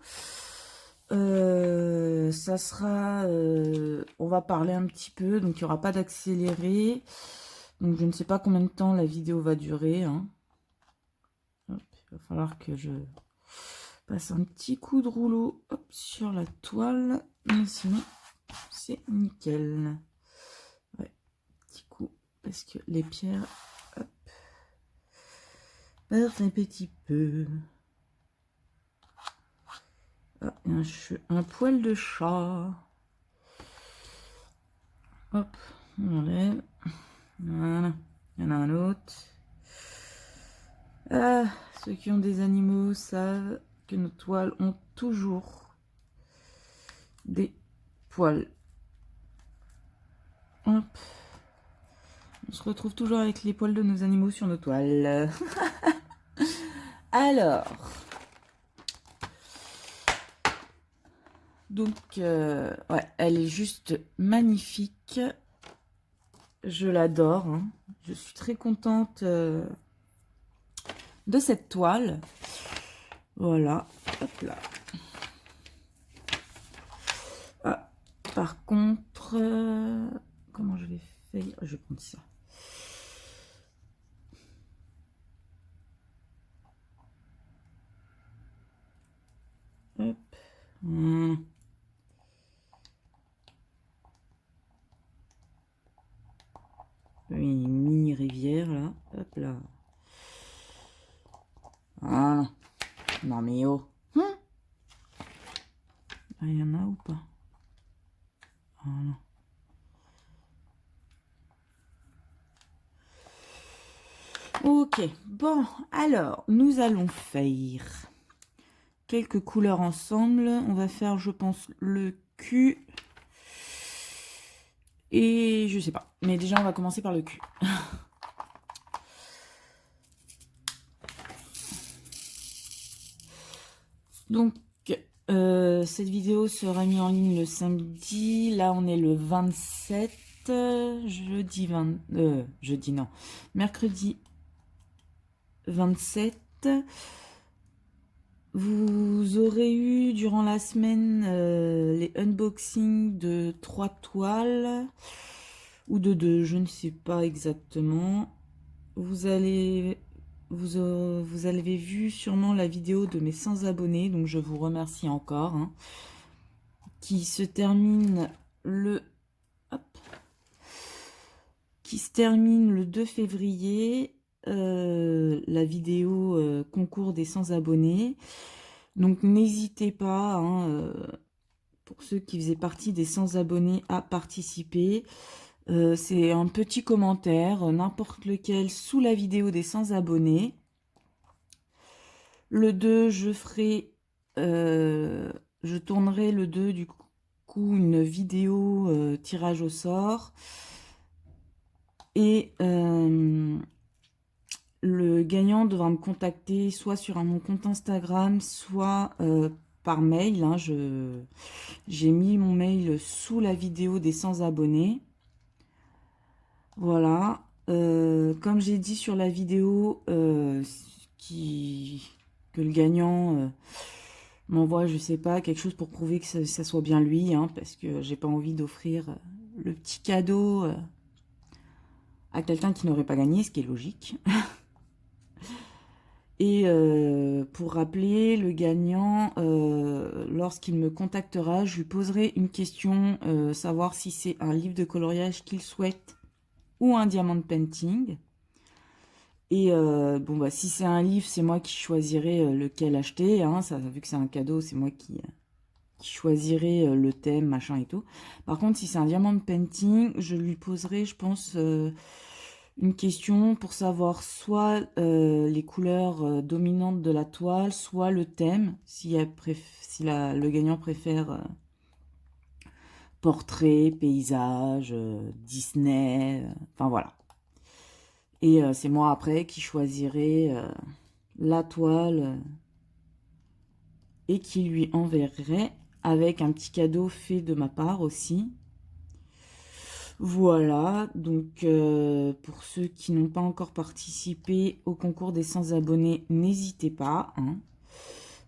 S1: Ça sera... on va parler un petit peu, donc il n'y aura pas d'accéléré. Donc je ne sais pas combien de temps la vidéo va durer. Hein. Hop, il va falloir que je passe un petit coup de rouleau hop, sur la toile. Mais sinon... c'est nickel. Ouais, petit coup, parce que les pierres, hop, perdent un petit peu. Ah, un poil de chat. Hop, on enlève. Voilà, il y en a un autre. Ah, ceux qui ont des animaux savent que nos toiles ont toujours des poils. Hop. On se retrouve toujours avec les poils de nos animaux sur nos toiles. Alors, donc, ouais, elle est juste magnifique. Je l'adore. Hein. Je suis très contente de cette toile. Voilà. Hop là. Ah, par contre, comment je vais faire? Je vais prendre ça. Hop. Une mini rivière là. Hop là. Voilà. Non mais oh. Il y en a ou pas? Voilà. Ok, bon, alors, nous allons faire quelques couleurs ensemble. On va faire, je pense, le cul. Et je sais pas. Mais déjà, on va commencer par le cul. Donc, cette vidéo sera mise en ligne le samedi. Là, on est le 27. Jeudi, non. Mercredi 27. Vous aurez eu durant la semaine les unboxings de 3 toiles ou de 2, je ne sais pas exactement. Vous avez vu sûrement la vidéo de mes 100 abonnés, donc je vous remercie encore, hein, qui se termine le 2 février. La vidéo concours des 100 abonnés. Donc n'hésitez pas, hein, pour ceux qui faisaient partie des 100 abonnés, à participer. C'est un petit commentaire, n'importe lequel, sous la vidéo des 100 abonnés. Le 2, je tournerai le 2 du coup une vidéo tirage au sort. Et le gagnant devra me contacter soit sur mon compte Instagram, soit par mail. Hein. J'ai mis mon mail sous la vidéo des 100 abonnés. Voilà. Comme j'ai dit sur la vidéo, que le gagnant m'envoie, je sais pas, quelque chose pour prouver que ça soit bien lui, hein, parce que j'ai pas envie d'offrir le petit cadeau à quelqu'un qui n'aurait pas gagné, ce qui est logique. Et pour rappeler, le gagnant, lorsqu'il me contactera, je lui poserai une question, savoir si c'est un livre de coloriage qu'il souhaite ou un diamant painting. Et bon, bah, si c'est un livre, c'est moi qui choisirai lequel acheter. Hein, ça, vu que c'est un cadeau, c'est moi qui choisirai le thème, machin et tout. Par contre, si c'est un diamant painting, je lui poserai, je pense, une question pour savoir soit les couleurs dominantes de la toile, soit le thème, si le gagnant préfère portrait, paysage, Disney, enfin voilà. Et c'est moi après qui choisirai la toile et qui lui enverrai avec un petit cadeau fait de ma part aussi. Voilà, donc pour ceux qui n'ont pas encore participé au concours des 100 abonnés, n'hésitez pas, hein,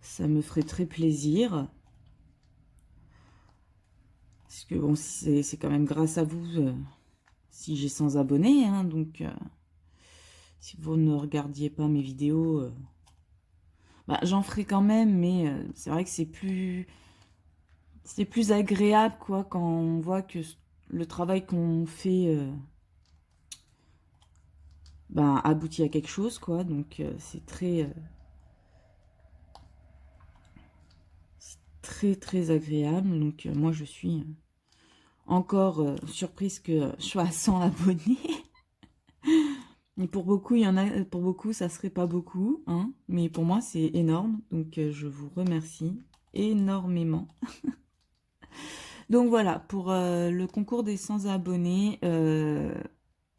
S1: ça me ferait très plaisir. Parce que bon, c'est quand même grâce à vous si j'ai 100 abonnés, hein, donc si vous ne regardiez pas mes vidéos, bah, j'en ferai quand même, mais c'est vrai que c'est plus agréable quoi quand on voit que le travail qu'on fait ben, aboutit à quelque chose quoi, donc c'est très agréable. Donc moi je suis encore surprise que je sois à 100 abonnés. Et pour beaucoup, pour beaucoup ça serait pas beaucoup, hein, mais pour moi c'est énorme, donc je vous remercie énormément. Donc voilà, pour le concours des 100 abonnés,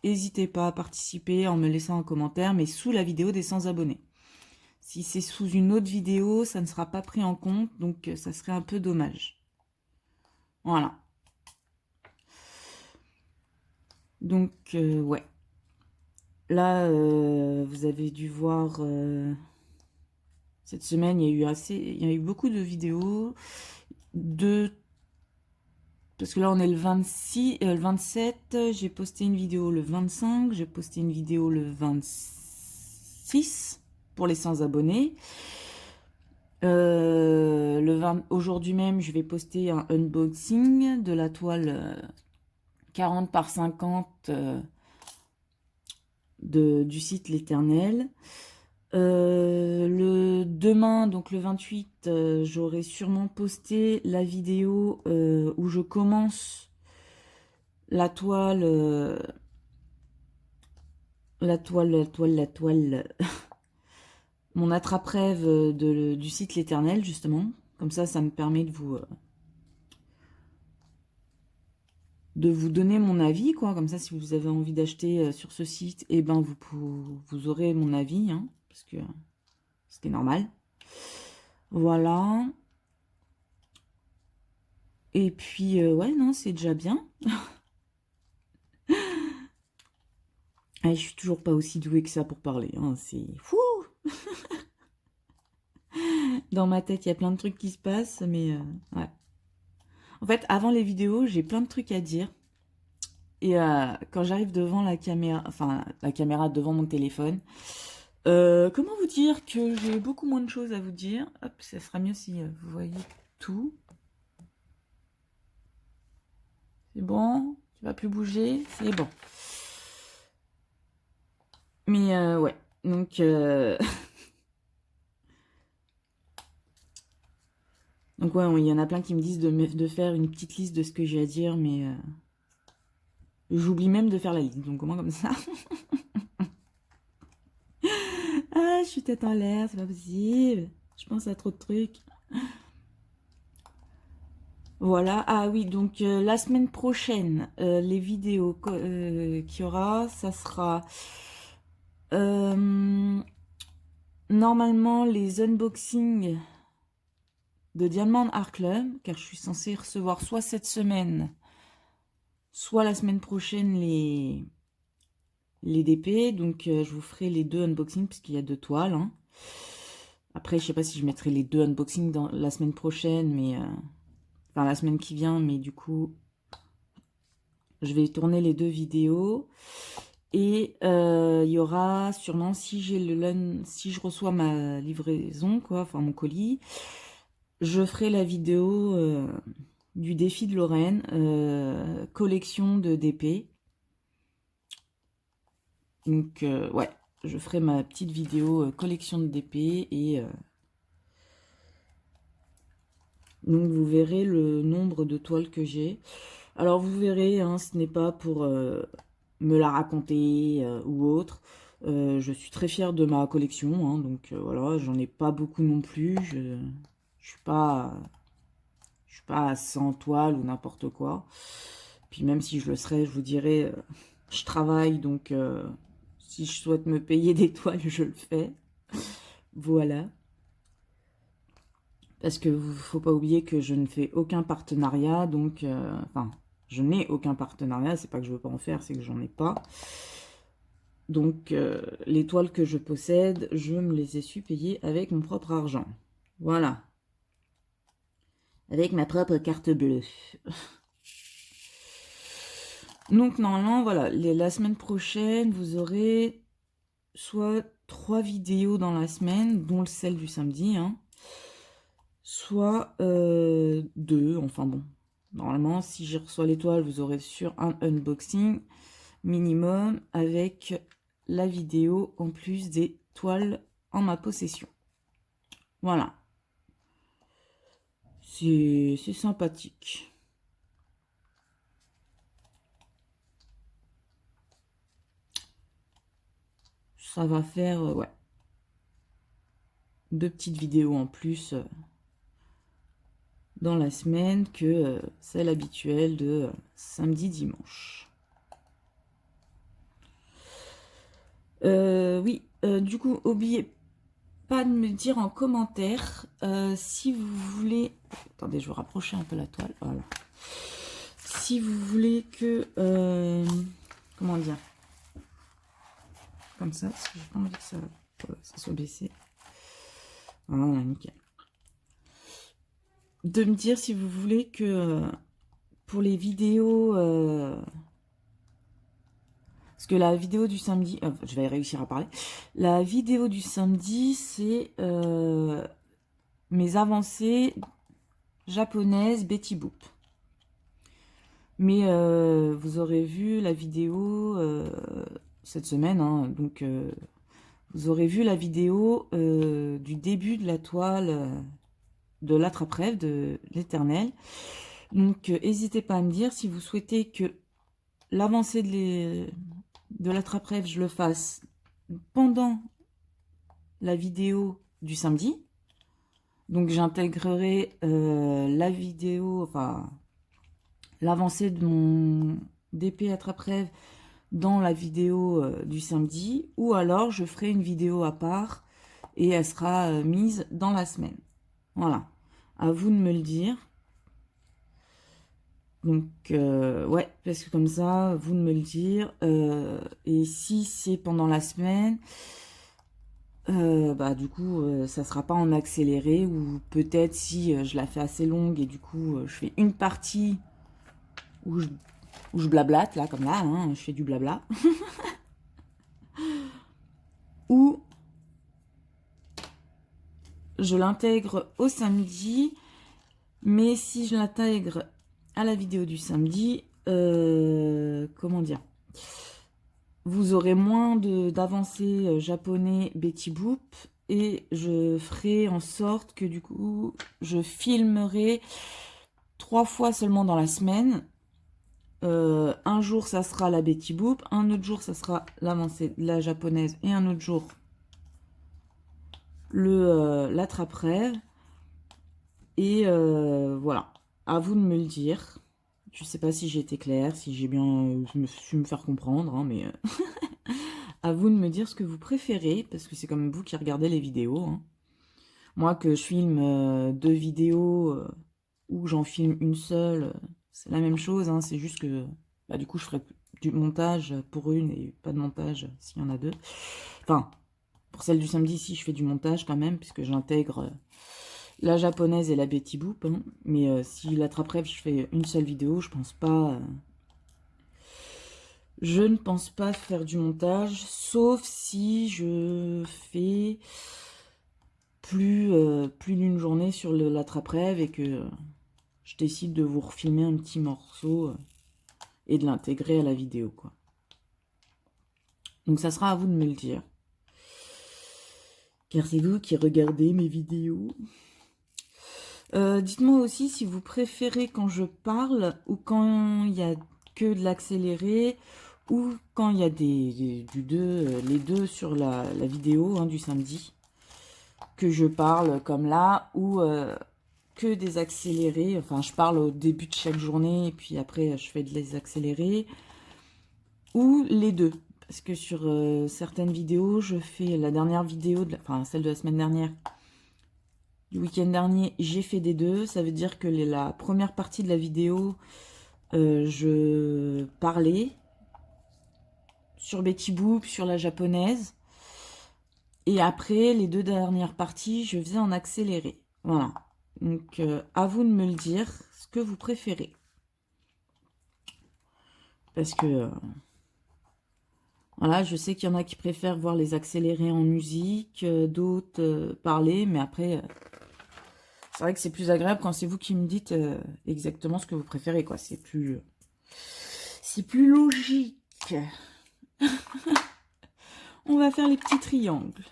S1: n'hésitez pas à participer en me laissant un commentaire, mais sous la vidéo des 100 abonnés. Si c'est sous une autre vidéo, ça ne sera pas pris en compte, donc ça serait un peu dommage. Voilà. Donc, ouais. Là, vous avez dû voir... cette semaine, il y a eu beaucoup de vidéos. Parce que là, on est le 26, le 27. J'ai posté une vidéo le 25. J'ai posté une vidéo le 26 pour les 100 abonnés. Aujourd'hui même, je vais poster un unboxing de la toile 40 par 50 du site L'Éternel. Demain, donc le 28, j'aurai sûrement posté la vidéo où je commence la toile, mon attrape-rêve du site L'Éternel, justement. Comme ça me permet de vous de vous donner mon avis, quoi. Comme ça, si vous avez envie d'acheter sur ce site, et ben vous aurez mon avis, hein, parce que c'était normal. Voilà. Et puis, ouais, non, c'est déjà bien. Ah, je suis toujours pas aussi douée que ça pour parler, hein, c'est fou. Dans ma tête, il y a plein de trucs qui se passent, mais ouais. En fait, avant les vidéos, j'ai plein de trucs à dire. Et quand j'arrive devant la caméra, enfin la caméra devant mon téléphone, comment vous dire que j'ai beaucoup moins de choses à vous dire. Hop, ça sera mieux si vous voyez tout. C'est bon, tu vas plus bouger, c'est bon. Mais ouais, donc donc ouais, il y en a plein qui me disent de faire une petite liste de ce que j'ai à dire, mais j'oublie même de faire la liste. Donc au moins comme ça. Ah, je suis tête en l'air, c'est pas possible. Je pense à trop de trucs. Voilà, ah oui, donc la semaine prochaine, les vidéos qu'il y aura, ça sera normalement les unboxings de Diamond Art Club, car je suis censée recevoir soit cette semaine, soit la semaine prochaine les DP, donc je vous ferai les deux unboxings, puisqu'il y a deux toiles, hein. Après, je sais pas si je mettrai les deux unboxings dans la semaine prochaine, mais enfin la semaine qui vient, mais du coup, je vais tourner les deux vidéos. Et il y aura sûrement, si je reçois ma livraison, quoi, enfin mon colis, je ferai la vidéo du défi de Lorraine, collection de DP. Donc ouais, je ferai ma petite vidéo collection de DP et donc vous verrez le nombre de toiles que j'ai. Alors vous verrez, hein, ce n'est pas pour me la raconter ou autre. Je suis très fière de ma collection, hein, donc voilà, j'en ai pas beaucoup non plus. Je suis pas à 100 toiles ou n'importe quoi. Puis même si je le serais, je vous dirais, je travaille, donc si je souhaite me payer des toiles, je le fais. Voilà. Parce que faut pas oublier que je ne fais aucun partenariat, donc enfin, je n'ai aucun partenariat, c'est pas que je veux pas en faire, c'est que j'en ai pas. Donc les toiles que je possède, je me les ai su payer avec mon propre argent. Voilà. Avec ma propre carte bleue. Donc normalement, voilà, la semaine prochaine, vous aurez soit 3 vidéos dans la semaine, dont celle du samedi, hein, soit 2, enfin bon. Normalement, si je reçois l'étoile, vous aurez sur un unboxing minimum avec la vidéo en plus des toiles en ma possession. Voilà. C'est sympathique. Ça va faire, ouais, 2 petites vidéos en plus dans la semaine que celle habituelle de samedi-dimanche. Oui, du coup, oubliez pas de me dire en commentaire si vous voulez... Attendez, je vais rapprocher un peu la toile. Voilà. Si vous voulez que... comment dire? Comme ça, parce que j'ai pas envie que ça soit baissé. Voilà, nickel. De me dire si vous voulez que pour les vidéos... parce que la vidéo du samedi... je vais réussir à parler. La vidéo du samedi, c'est mes avancées japonaises Betty Boop. Mais vous aurez vu la vidéo cette semaine, hein, donc vous aurez vu la vidéo du début de la toile de l'attrape-rêve de l'Éternel. Donc n'hésitez pas à me dire si vous souhaitez que l'avancée de l'attrape-rêve, je le fasse pendant la vidéo du samedi. Donc j'intégrerai la vidéo, enfin l'avancée de mon DP attrape-rêve dans la vidéo du samedi, ou alors je ferai une vidéo à part et elle sera mise dans la semaine. Voilà, à vous de me le dire. Donc, ouais, parce que comme ça, vous de me le dire. Et si c'est pendant la semaine, bah du coup, ça sera pas en accéléré, ou peut-être si je la fais assez longue et du coup, je fais une partie où je blablate, là, comme là, hein, je fais du blabla. Ou je l'intègre au samedi, mais si je l'intègre à la vidéo du samedi, comment dire, vous aurez moins d'avancées japonais Betty Boop, et je ferai en sorte que du coup, je filmerai 3 fois seulement dans la semaine. Un jour, ça sera la Betty Boop, un autre jour, ça sera l'avancée de la japonaise, et un autre jour, l'attrape-rêve. Et voilà, à vous de me le dire. Je sais pas si j'ai été claire, si j'ai bien su me faire comprendre, hein, mais à vous de me dire ce que vous préférez, parce que c'est comme vous qui regardez les vidéos. Hein. Moi, que je filme 2 vidéos ou j'en filme une seule, c'est la même chose. Hein, c'est juste que bah, du coup, je ferai du montage pour une et pas de montage s'il y en a 2. Enfin, pour celle du samedi, si je fais du montage quand même, puisque j'intègre la japonaise et la Betty Boop. Hein. Mais si l'attrape-rêve, je fais une seule vidéo, je pense pas. Je ne pense pas faire du montage, sauf si je fais plus d'une journée sur l'attrape-rêve et que je décide de vous refilmer un petit morceau et de l'intégrer à la vidéo, quoi. Donc ça sera à vous de me le dire. Car c'est vous qui regardez mes vidéos. Dites-moi aussi si vous préférez quand je parle ou quand il y a que de l'accéléré, ou quand il y a les deux sur la vidéo hein, du samedi, que je parle comme là, ou que des accélérés. Enfin, je parle au début de chaque journée et puis après je fais des accélérés, ou les deux. Parce que sur certaines vidéos, je fais la dernière vidéo, enfin celle de la semaine dernière, du week-end dernier, j'ai fait des deux. Ça veut dire que la première partie de la vidéo, je parlais sur Betty Boop, sur la japonaise. Et après, les 2 dernières parties, je faisais en accéléré. Voilà. Donc, à vous de me le dire, ce que vous préférez. Parce que, voilà, je sais qu'il y en a qui préfèrent voir les accélérés en musique, d'autres parler, mais après, c'est vrai que c'est plus agréable quand c'est vous qui me dites exactement ce que vous préférez, quoi. C'est plus logique. On va faire les petits triangles.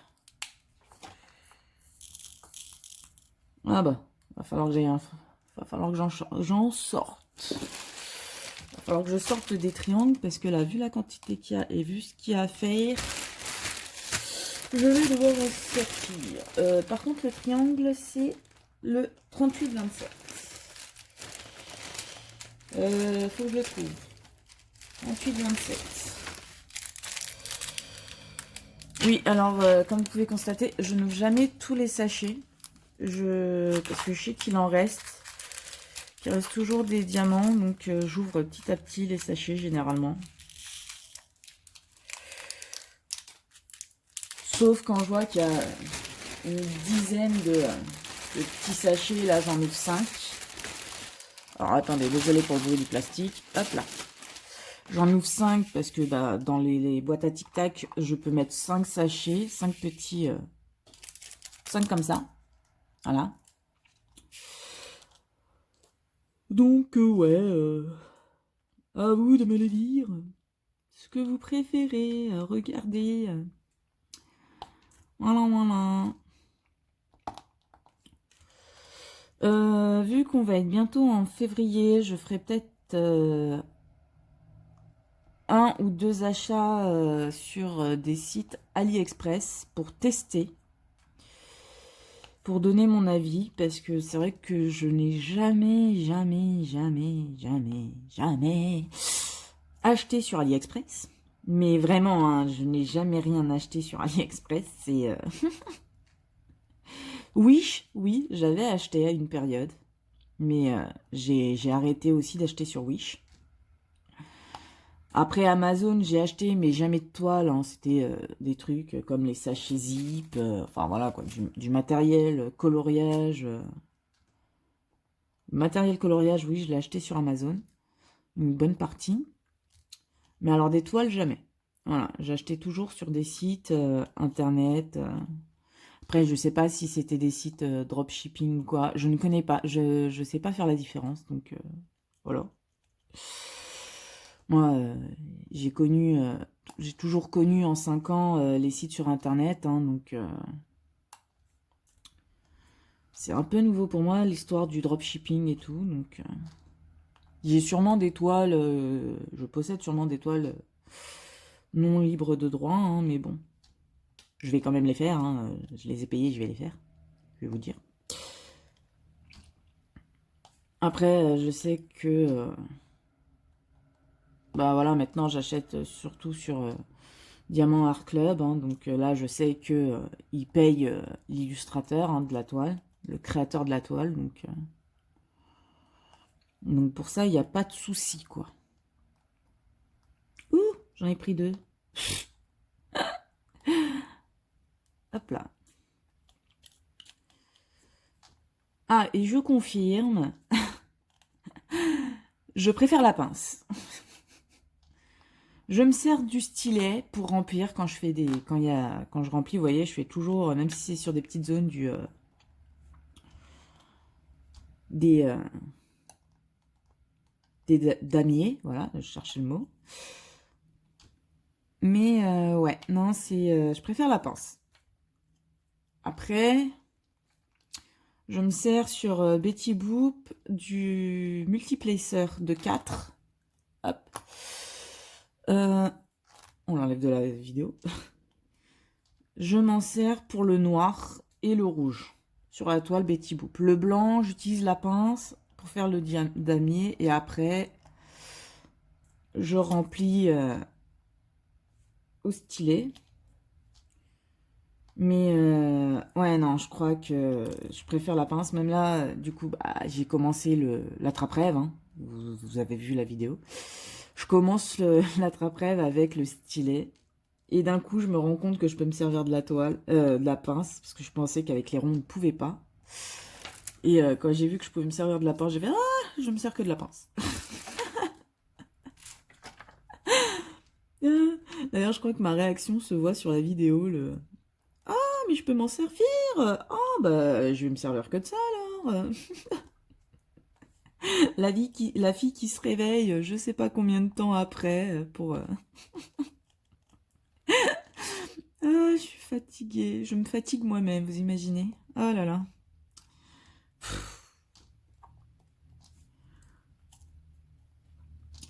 S1: Ah bah, va falloir que j'en sorte. Va falloir que je sorte des triangles parce que là, vu la quantité qu'il y a et vu ce qu'il y a à faire, je vais devoir en sortir. Par contre, le triangle, c'est le 38-27. Faut que je le trouve. 38-27. Oui, alors, comme vous pouvez constater, je n'ouvre jamais tous les sachets. Parce que je sais qu'il en reste. Il reste toujours des diamants, donc j'ouvre petit à petit les sachets généralement. Sauf quand je vois qu'il y a une dizaine de petits sachets, là j'en ouvre 5. Alors attendez, désolé pour le bruit du plastique. Hop là. J'en ouvre 5 parce que bah, dans les boîtes à tic-tac, je peux mettre 5 sachets, 5 petits... 5 comme ça. Voilà. Donc ouais, à vous de me le dire. Ce que vous préférez, regardez. Voilà, voilà. Vu qu'on va être bientôt en février, je ferai peut-être 1 ou 2 achats sur des sites AliExpress pour tester. pour donner mon avis, parce que c'est vrai que je n'ai jamais acheté sur AliExpress. Mais vraiment, hein, je n'ai jamais rien acheté sur AliExpress. C'est Wish, oui, j'avais acheté à une période, mais j'ai arrêté aussi d'acheter sur Wish. Après Amazon, j'ai acheté, mais jamais de toile, hein. C'était des trucs comme les sachets zip, enfin voilà quoi, du matériel coloriage. Matériel coloriage, oui, je l'ai acheté sur Amazon, une bonne partie. Mais alors des toiles, jamais. Voilà, j'achetais toujours sur des sites internet. Après, je sais pas si c'était des sites dropshipping ou quoi. Je ne connais pas, je sais pas faire la différence, donc voilà. Moi, j'ai toujours connu en 5 ans les sites sur internet, hein, donc c'est un peu nouveau pour moi l'histoire du dropshipping et tout. Donc j'ai sûrement des toiles, je possède sûrement des toiles non libres de droit, hein, mais bon, je vais quand même les faire. Hein, je les ai payées, je vais les faire. Je vais vous dire. Après, je sais que bah voilà, maintenant j'achète surtout sur Diamant Art Club, hein, donc là je sais que il paye l'illustrateur, hein, de la toile, le créateur de la toile, donc pour ça il n'y a pas de souci quoi. Ouh, j'en ai pris 2. Hop là. Ah, et je confirme, je préfère la pince. Je me sers du stylet pour remplir quand je fais quand je remplis, vous voyez, je fais toujours, même si c'est sur des petites zones, des, euh, des damiers, voilà, je cherchais le mot. Mais ouais, non, je préfère la pince. Après, je me sers sur Betty Boop du multiplacer de 4. Hop. On l'enlève de la vidéo. Je m'en sers pour le noir et le rouge sur la toile Betty Boop. Le blanc, j'utilise la pince pour faire le damier et après, je remplis au stylet. Mais ouais, non, je crois que je préfère la pince. Même là, du coup, bah, j'ai commencé l'attrape-rêve. Hein. Vous avez vu la vidéo. Je commence l'attrape-rêve avec le stylet. Et d'un coup, je me rends compte que je peux me servir de la toile, de la pince, parce que je pensais qu'avec les ronds, on ne pouvait pas. Et quand j'ai vu que je pouvais me servir de la pince, j'ai fait ah, je me sers que de la pince. D'ailleurs, je crois que ma réaction se voit sur la vidéo. Ah, mais je peux m'en servir. Ah, bah, je vais me servir que de ça alors. La fille qui se réveille, je sais pas combien de temps après pour. Ah, je suis fatiguée. Je me fatigue moi-même, vous imaginez? Oh là là.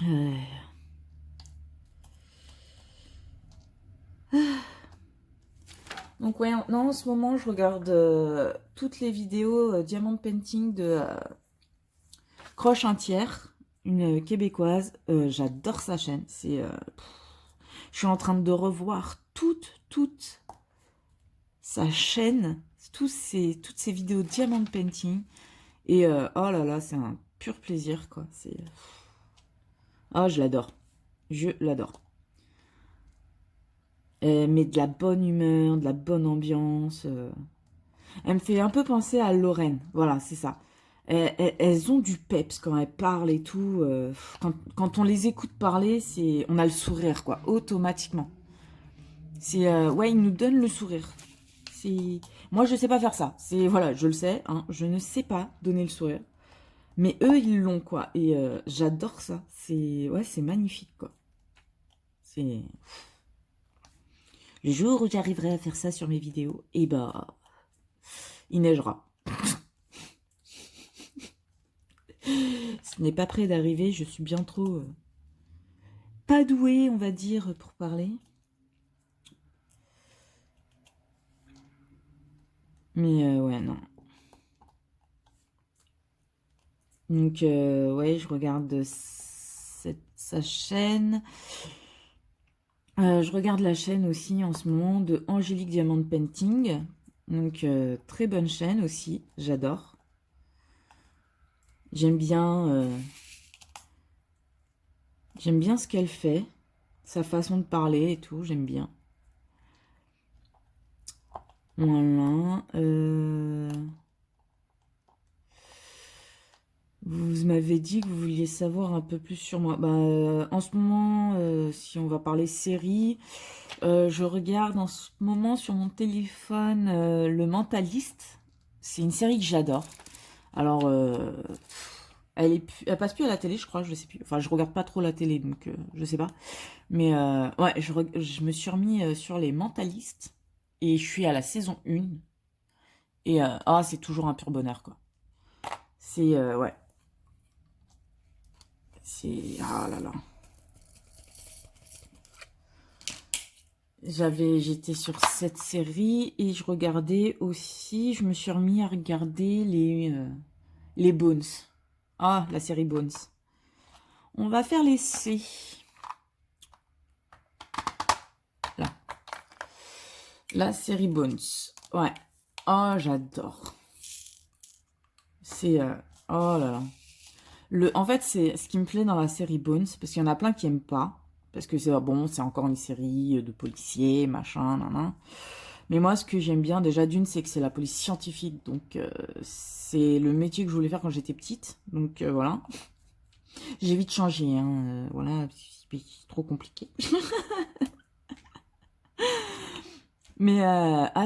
S1: Euh, Donc ouais, non, en ce moment, je regarde toutes les vidéos Diamond Painting de Croche Entière, une québécoise. J'adore sa chaîne. Je suis en train de revoir toute sa chaîne, toutes ces vidéos Diamond Painting. Et oh là là, c'est un pur plaisir, quoi. Oh, je l'adore. Je l'adore. Elle met de la bonne humeur, de la bonne ambiance. Elle me fait un peu penser à Lorraine. Voilà, c'est ça. Elles ont du peps quand elles parlent et tout. Quand on les écoute parler, on a le sourire, quoi, automatiquement. Ouais, ils nous donnent le sourire. Moi, je sais pas faire ça. Voilà, je le sais, hein, je ne sais pas donner le sourire. Mais eux, ils l'ont, quoi. Et j'adore ça. Ouais, c'est magnifique, quoi. C'est le jour où j'arriverai à faire ça sur mes vidéos, et bah, il neigera. Ce n'est pas près d'arriver, je suis bien trop pas douée, on va dire, pour parler. Mais ouais, non. Donc, ouais, je regarde sa chaîne. Je regarde la chaîne aussi en ce moment de Angélique Diamant Painting. Donc, très bonne chaîne aussi. J'adore. J'aime bien, j'aime bien ce qu'elle fait. Sa façon de parler et tout, j'aime bien. Voilà. Vous m'avez dit que vous vouliez savoir un peu plus sur moi. Bah, en ce moment, si on va parler série, je regarde en ce moment sur mon téléphone Le Mentaliste. C'est une série que j'adore. Alors, elle passe plus à la télé, je crois, je sais plus. Enfin, je regarde pas trop la télé, donc je sais pas. Mais ouais, je me suis remis sur Les Mentalistes et je suis à la saison 1. Et c'est toujours un pur bonheur, quoi. C'est, ouais, c'est, ah là là. J'étais sur cette série et je regardais aussi, je me suis remis à regarder les Bones. Ah, la série Bones. On va faire les C. Là. La série Bones. Ouais. Oh, j'adore. C'est, oh là là. En fait, c'est ce qui me plaît dans la série Bones, parce qu'il y en a plein qui aiment pas. Parce que c'est bon, c'est encore une série de policiers, machin, nan. Mais moi, ce que j'aime bien, déjà d'une, c'est que c'est la police scientifique. Donc, c'est le métier que je voulais faire quand j'étais petite. Donc, voilà. J'ai vite changé, hein. Voilà, c'est trop compliqué. Mais,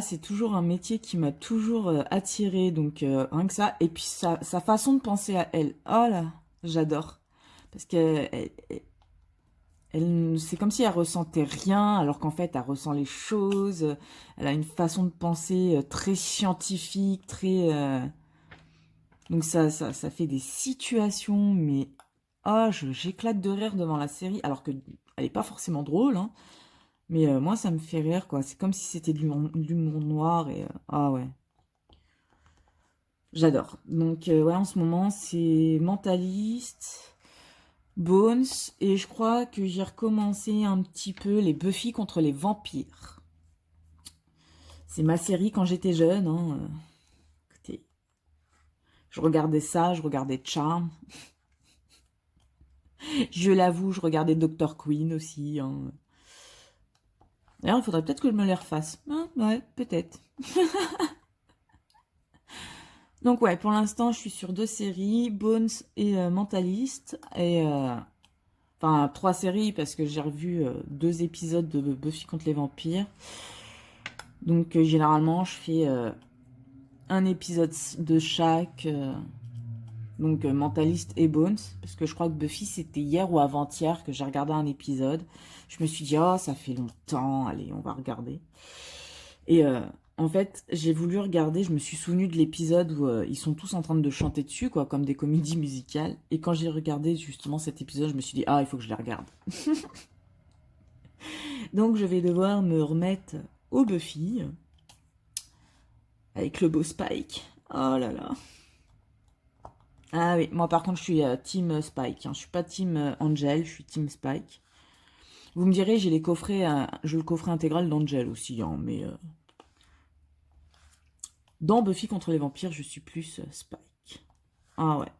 S1: c'est toujours un métier qui m'a toujours attiré. Donc, rien que ça. Et puis, sa façon de penser à elle. Oh là, j'adore. Parce que c'est comme si elle ressentait rien, alors qu'en fait, elle ressent les choses. Elle a une façon de penser très scientifique, très... Donc ça fait des situations, mais... Oh, j'éclate de rire devant la série, alors que elle est pas forcément drôle, hein. Mais moi, ça me fait rire, quoi. C'est comme si c'était de l'humour noir, et... ah ouais, j'adore. Donc, ouais, en ce moment, c'est Mentaliste... Bones, et je crois que j'ai recommencé un petit peu les Buffy contre les vampires. C'est ma série quand j'étais jeune, hein. Écoutez, je regardais ça, je regardais Charm. Je l'avoue, je regardais Dr. Queen aussi, hein. D'ailleurs, il faudrait peut-être que je me les refasse. Ah, ouais, peut-être. Donc ouais, pour l'instant, je suis sur 2 séries, Bones et Mentalist. Et enfin, 3 séries parce que j'ai revu 2 épisodes de Buffy contre les vampires. Donc généralement, je fais un épisode de chaque, donc Mentaliste et Bones, parce que je crois que Buffy c'était hier ou avant-hier que j'ai regardé un épisode. Je me suis dit, oh ça fait longtemps, allez on va regarder. Et en fait j'ai voulu regarder, je me suis souvenu de l'épisode où ils sont tous en train de chanter dessus, quoi, comme des comédies musicales. Et quand j'ai regardé justement cet épisode, je me suis dit, ah il faut que je les regarde. Donc je vais devoir me remettre au Buffy, avec le beau Spike. Oh là là. Ah oui, moi par contre je suis team Spike, hein. Je suis pas team Angel, je suis team Spike. Vous me direz, j'ai les coffrets, j'ai le coffret intégral d'Angel aussi, hein, mais dans Buffy contre les vampires, je suis plus Spike. Ah ouais,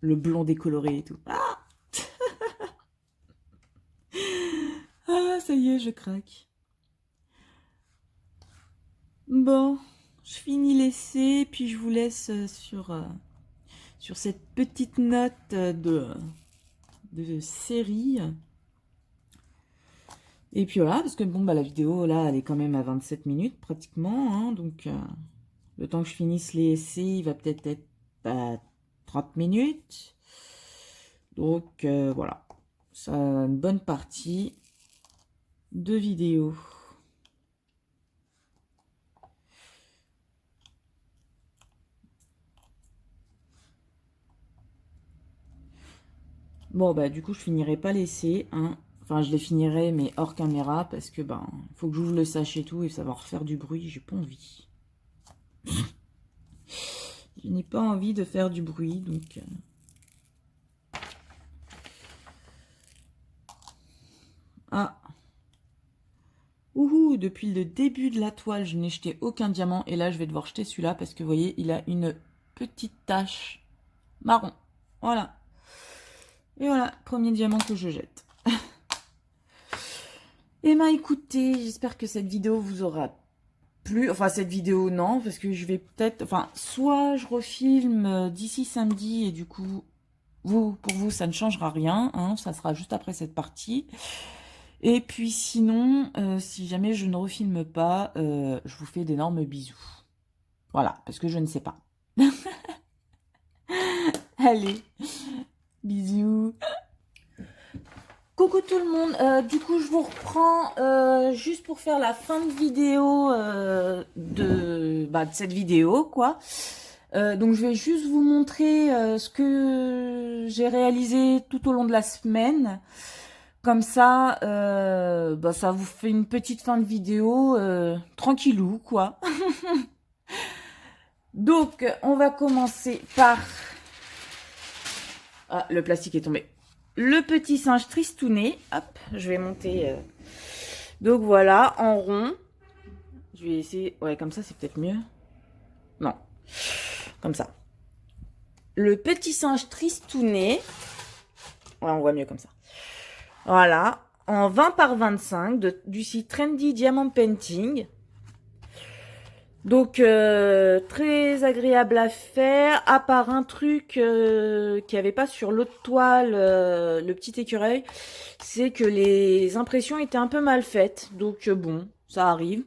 S1: le blond décoloré et tout. Ah, ça y est, je craque. Bon, je finis l'essai, puis je vous laisse sur cette petite note de série. Et puis voilà, parce que bon, bah, la vidéo, là, elle est quand même à 27 minutes, pratiquement, hein, donc le temps que je finisse les essais, il va peut-être être à 30 minutes. Donc, voilà, ça a une bonne partie de vidéo. Bon, bah, du coup, je finirai pas l'essai, hein. Enfin, je les finirai, mais hors caméra, parce que, ben, faut que j'ouvre le sachet et tout, et ça va refaire du bruit, j'ai pas envie. Je n'ai pas envie de faire du bruit, donc... Ah. Ouhou, depuis le début de la toile, je n'ai jeté aucun diamant. Et là, je vais devoir jeter celui-là parce que, vous voyez, il a une petite tache marron. Voilà. Et voilà, premier diamant que je jette. Et ben écoutez, j'espère que cette vidéo vous aura plu. Enfin, cette vidéo, non, parce que je vais peut-être... Enfin, soit je refilme d'ici samedi et du coup, pour vous, ça ne changera rien. Hein, ça sera juste après cette partie. Et puis sinon, si jamais je ne refilme pas, je vous fais d'énormes bisous. Voilà, parce que je ne sais pas. Allez, bisous. Coucou tout le monde, du coup je vous reprends juste pour faire la fin de vidéo de cette vidéo quoi. Donc je vais juste vous montrer ce que j'ai réalisé tout au long de la semaine. Comme ça, ça vous fait une petite fin de vidéo tranquillou quoi. Donc on va commencer par... Ah, le plastique est tombé. Le petit singe tristounet. Hop, je vais monter. Donc voilà, en rond. Je vais essayer... Ouais, comme ça, c'est peut-être mieux. Non, comme ça. Le petit singe tristounet. Ouais, on voit mieux comme ça. Voilà, en 20 par 25 du site Trendy Diamond Painting. Donc, très agréable à faire, à part un truc qu'il n'y avait pas sur l'autre toile, le petit écureuil, c'est que les impressions étaient un peu mal faites. Donc, bon, ça arrive.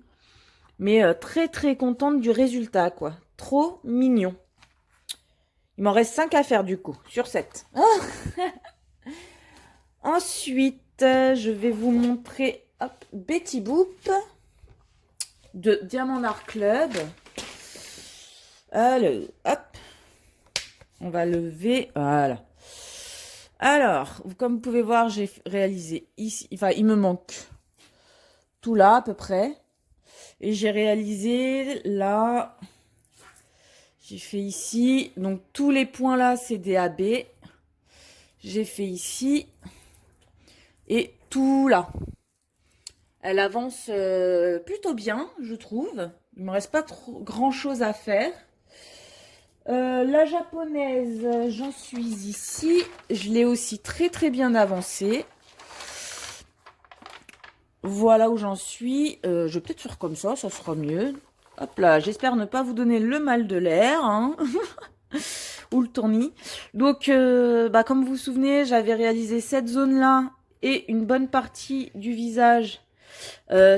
S1: Mais très très contente du résultat, quoi. Trop mignon. Il m'en reste 5 à faire, du coup, sur 7. Ensuite, je vais vous montrer, hop, Betty Boop de Diamond Art Club. Allez, hop. On va lever, voilà. Alors, comme vous pouvez voir, j'ai réalisé ici, enfin, il me manque tout là, à peu près. Et j'ai réalisé là, j'ai fait ici, donc tous les points là, c'est des AB. J'ai fait ici et tout là. Elle avance plutôt bien, je trouve. Il me reste pas trop grand chose à faire. La japonaise, j'en suis ici. Je l'ai aussi très très bien avancée. Voilà où j'en suis. Je vais peut-être faire comme ça sera mieux. Hop là, j'espère ne pas vous donner le mal de l'air. Hein. Ou le tournis. Donc, comme vous vous souvenez, j'avais réalisé cette zone-là et une bonne partie du visage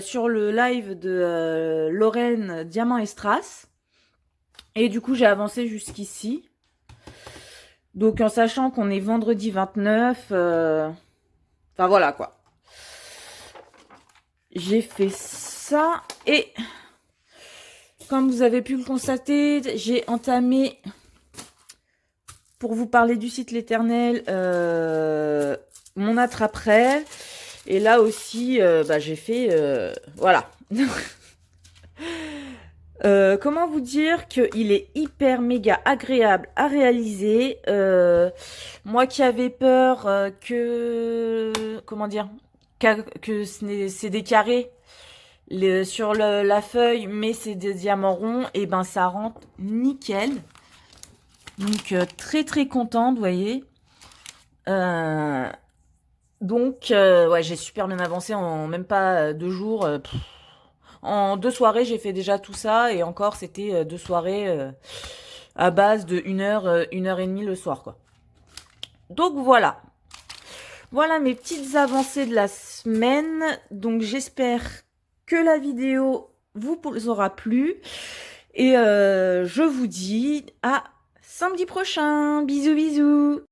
S1: sur le live de Lorraine Diamant et Strass. Et du coup, j'ai avancé jusqu'ici. Donc, en sachant qu'on est vendredi 29, enfin voilà quoi. J'ai fait ça et comme vous avez pu le constater, j'ai entamé, pour vous parler du site L'Éternel, mon attrape-rêve. Et là aussi, j'ai fait, voilà. Comment vous dire qu'il est hyper méga agréable à réaliser. Moi qui avais peur comment dire, que c'est des carrés sur la feuille, mais c'est des diamants ronds, et ben ça rentre nickel. Donc très très contente, vous voyez. Donc ouais, j'ai super bien avancé en même pas 2 jours. En 2 soirées, j'ai fait déjà tout ça. Et encore, c'était 2 soirées à base de 1 heure, 1h30 le soir, quoi. Donc, voilà. Voilà mes petites avancées de la semaine. Donc, j'espère que la vidéo vous aura plu. Et je vous dis à samedi prochain. Bisous, bisous.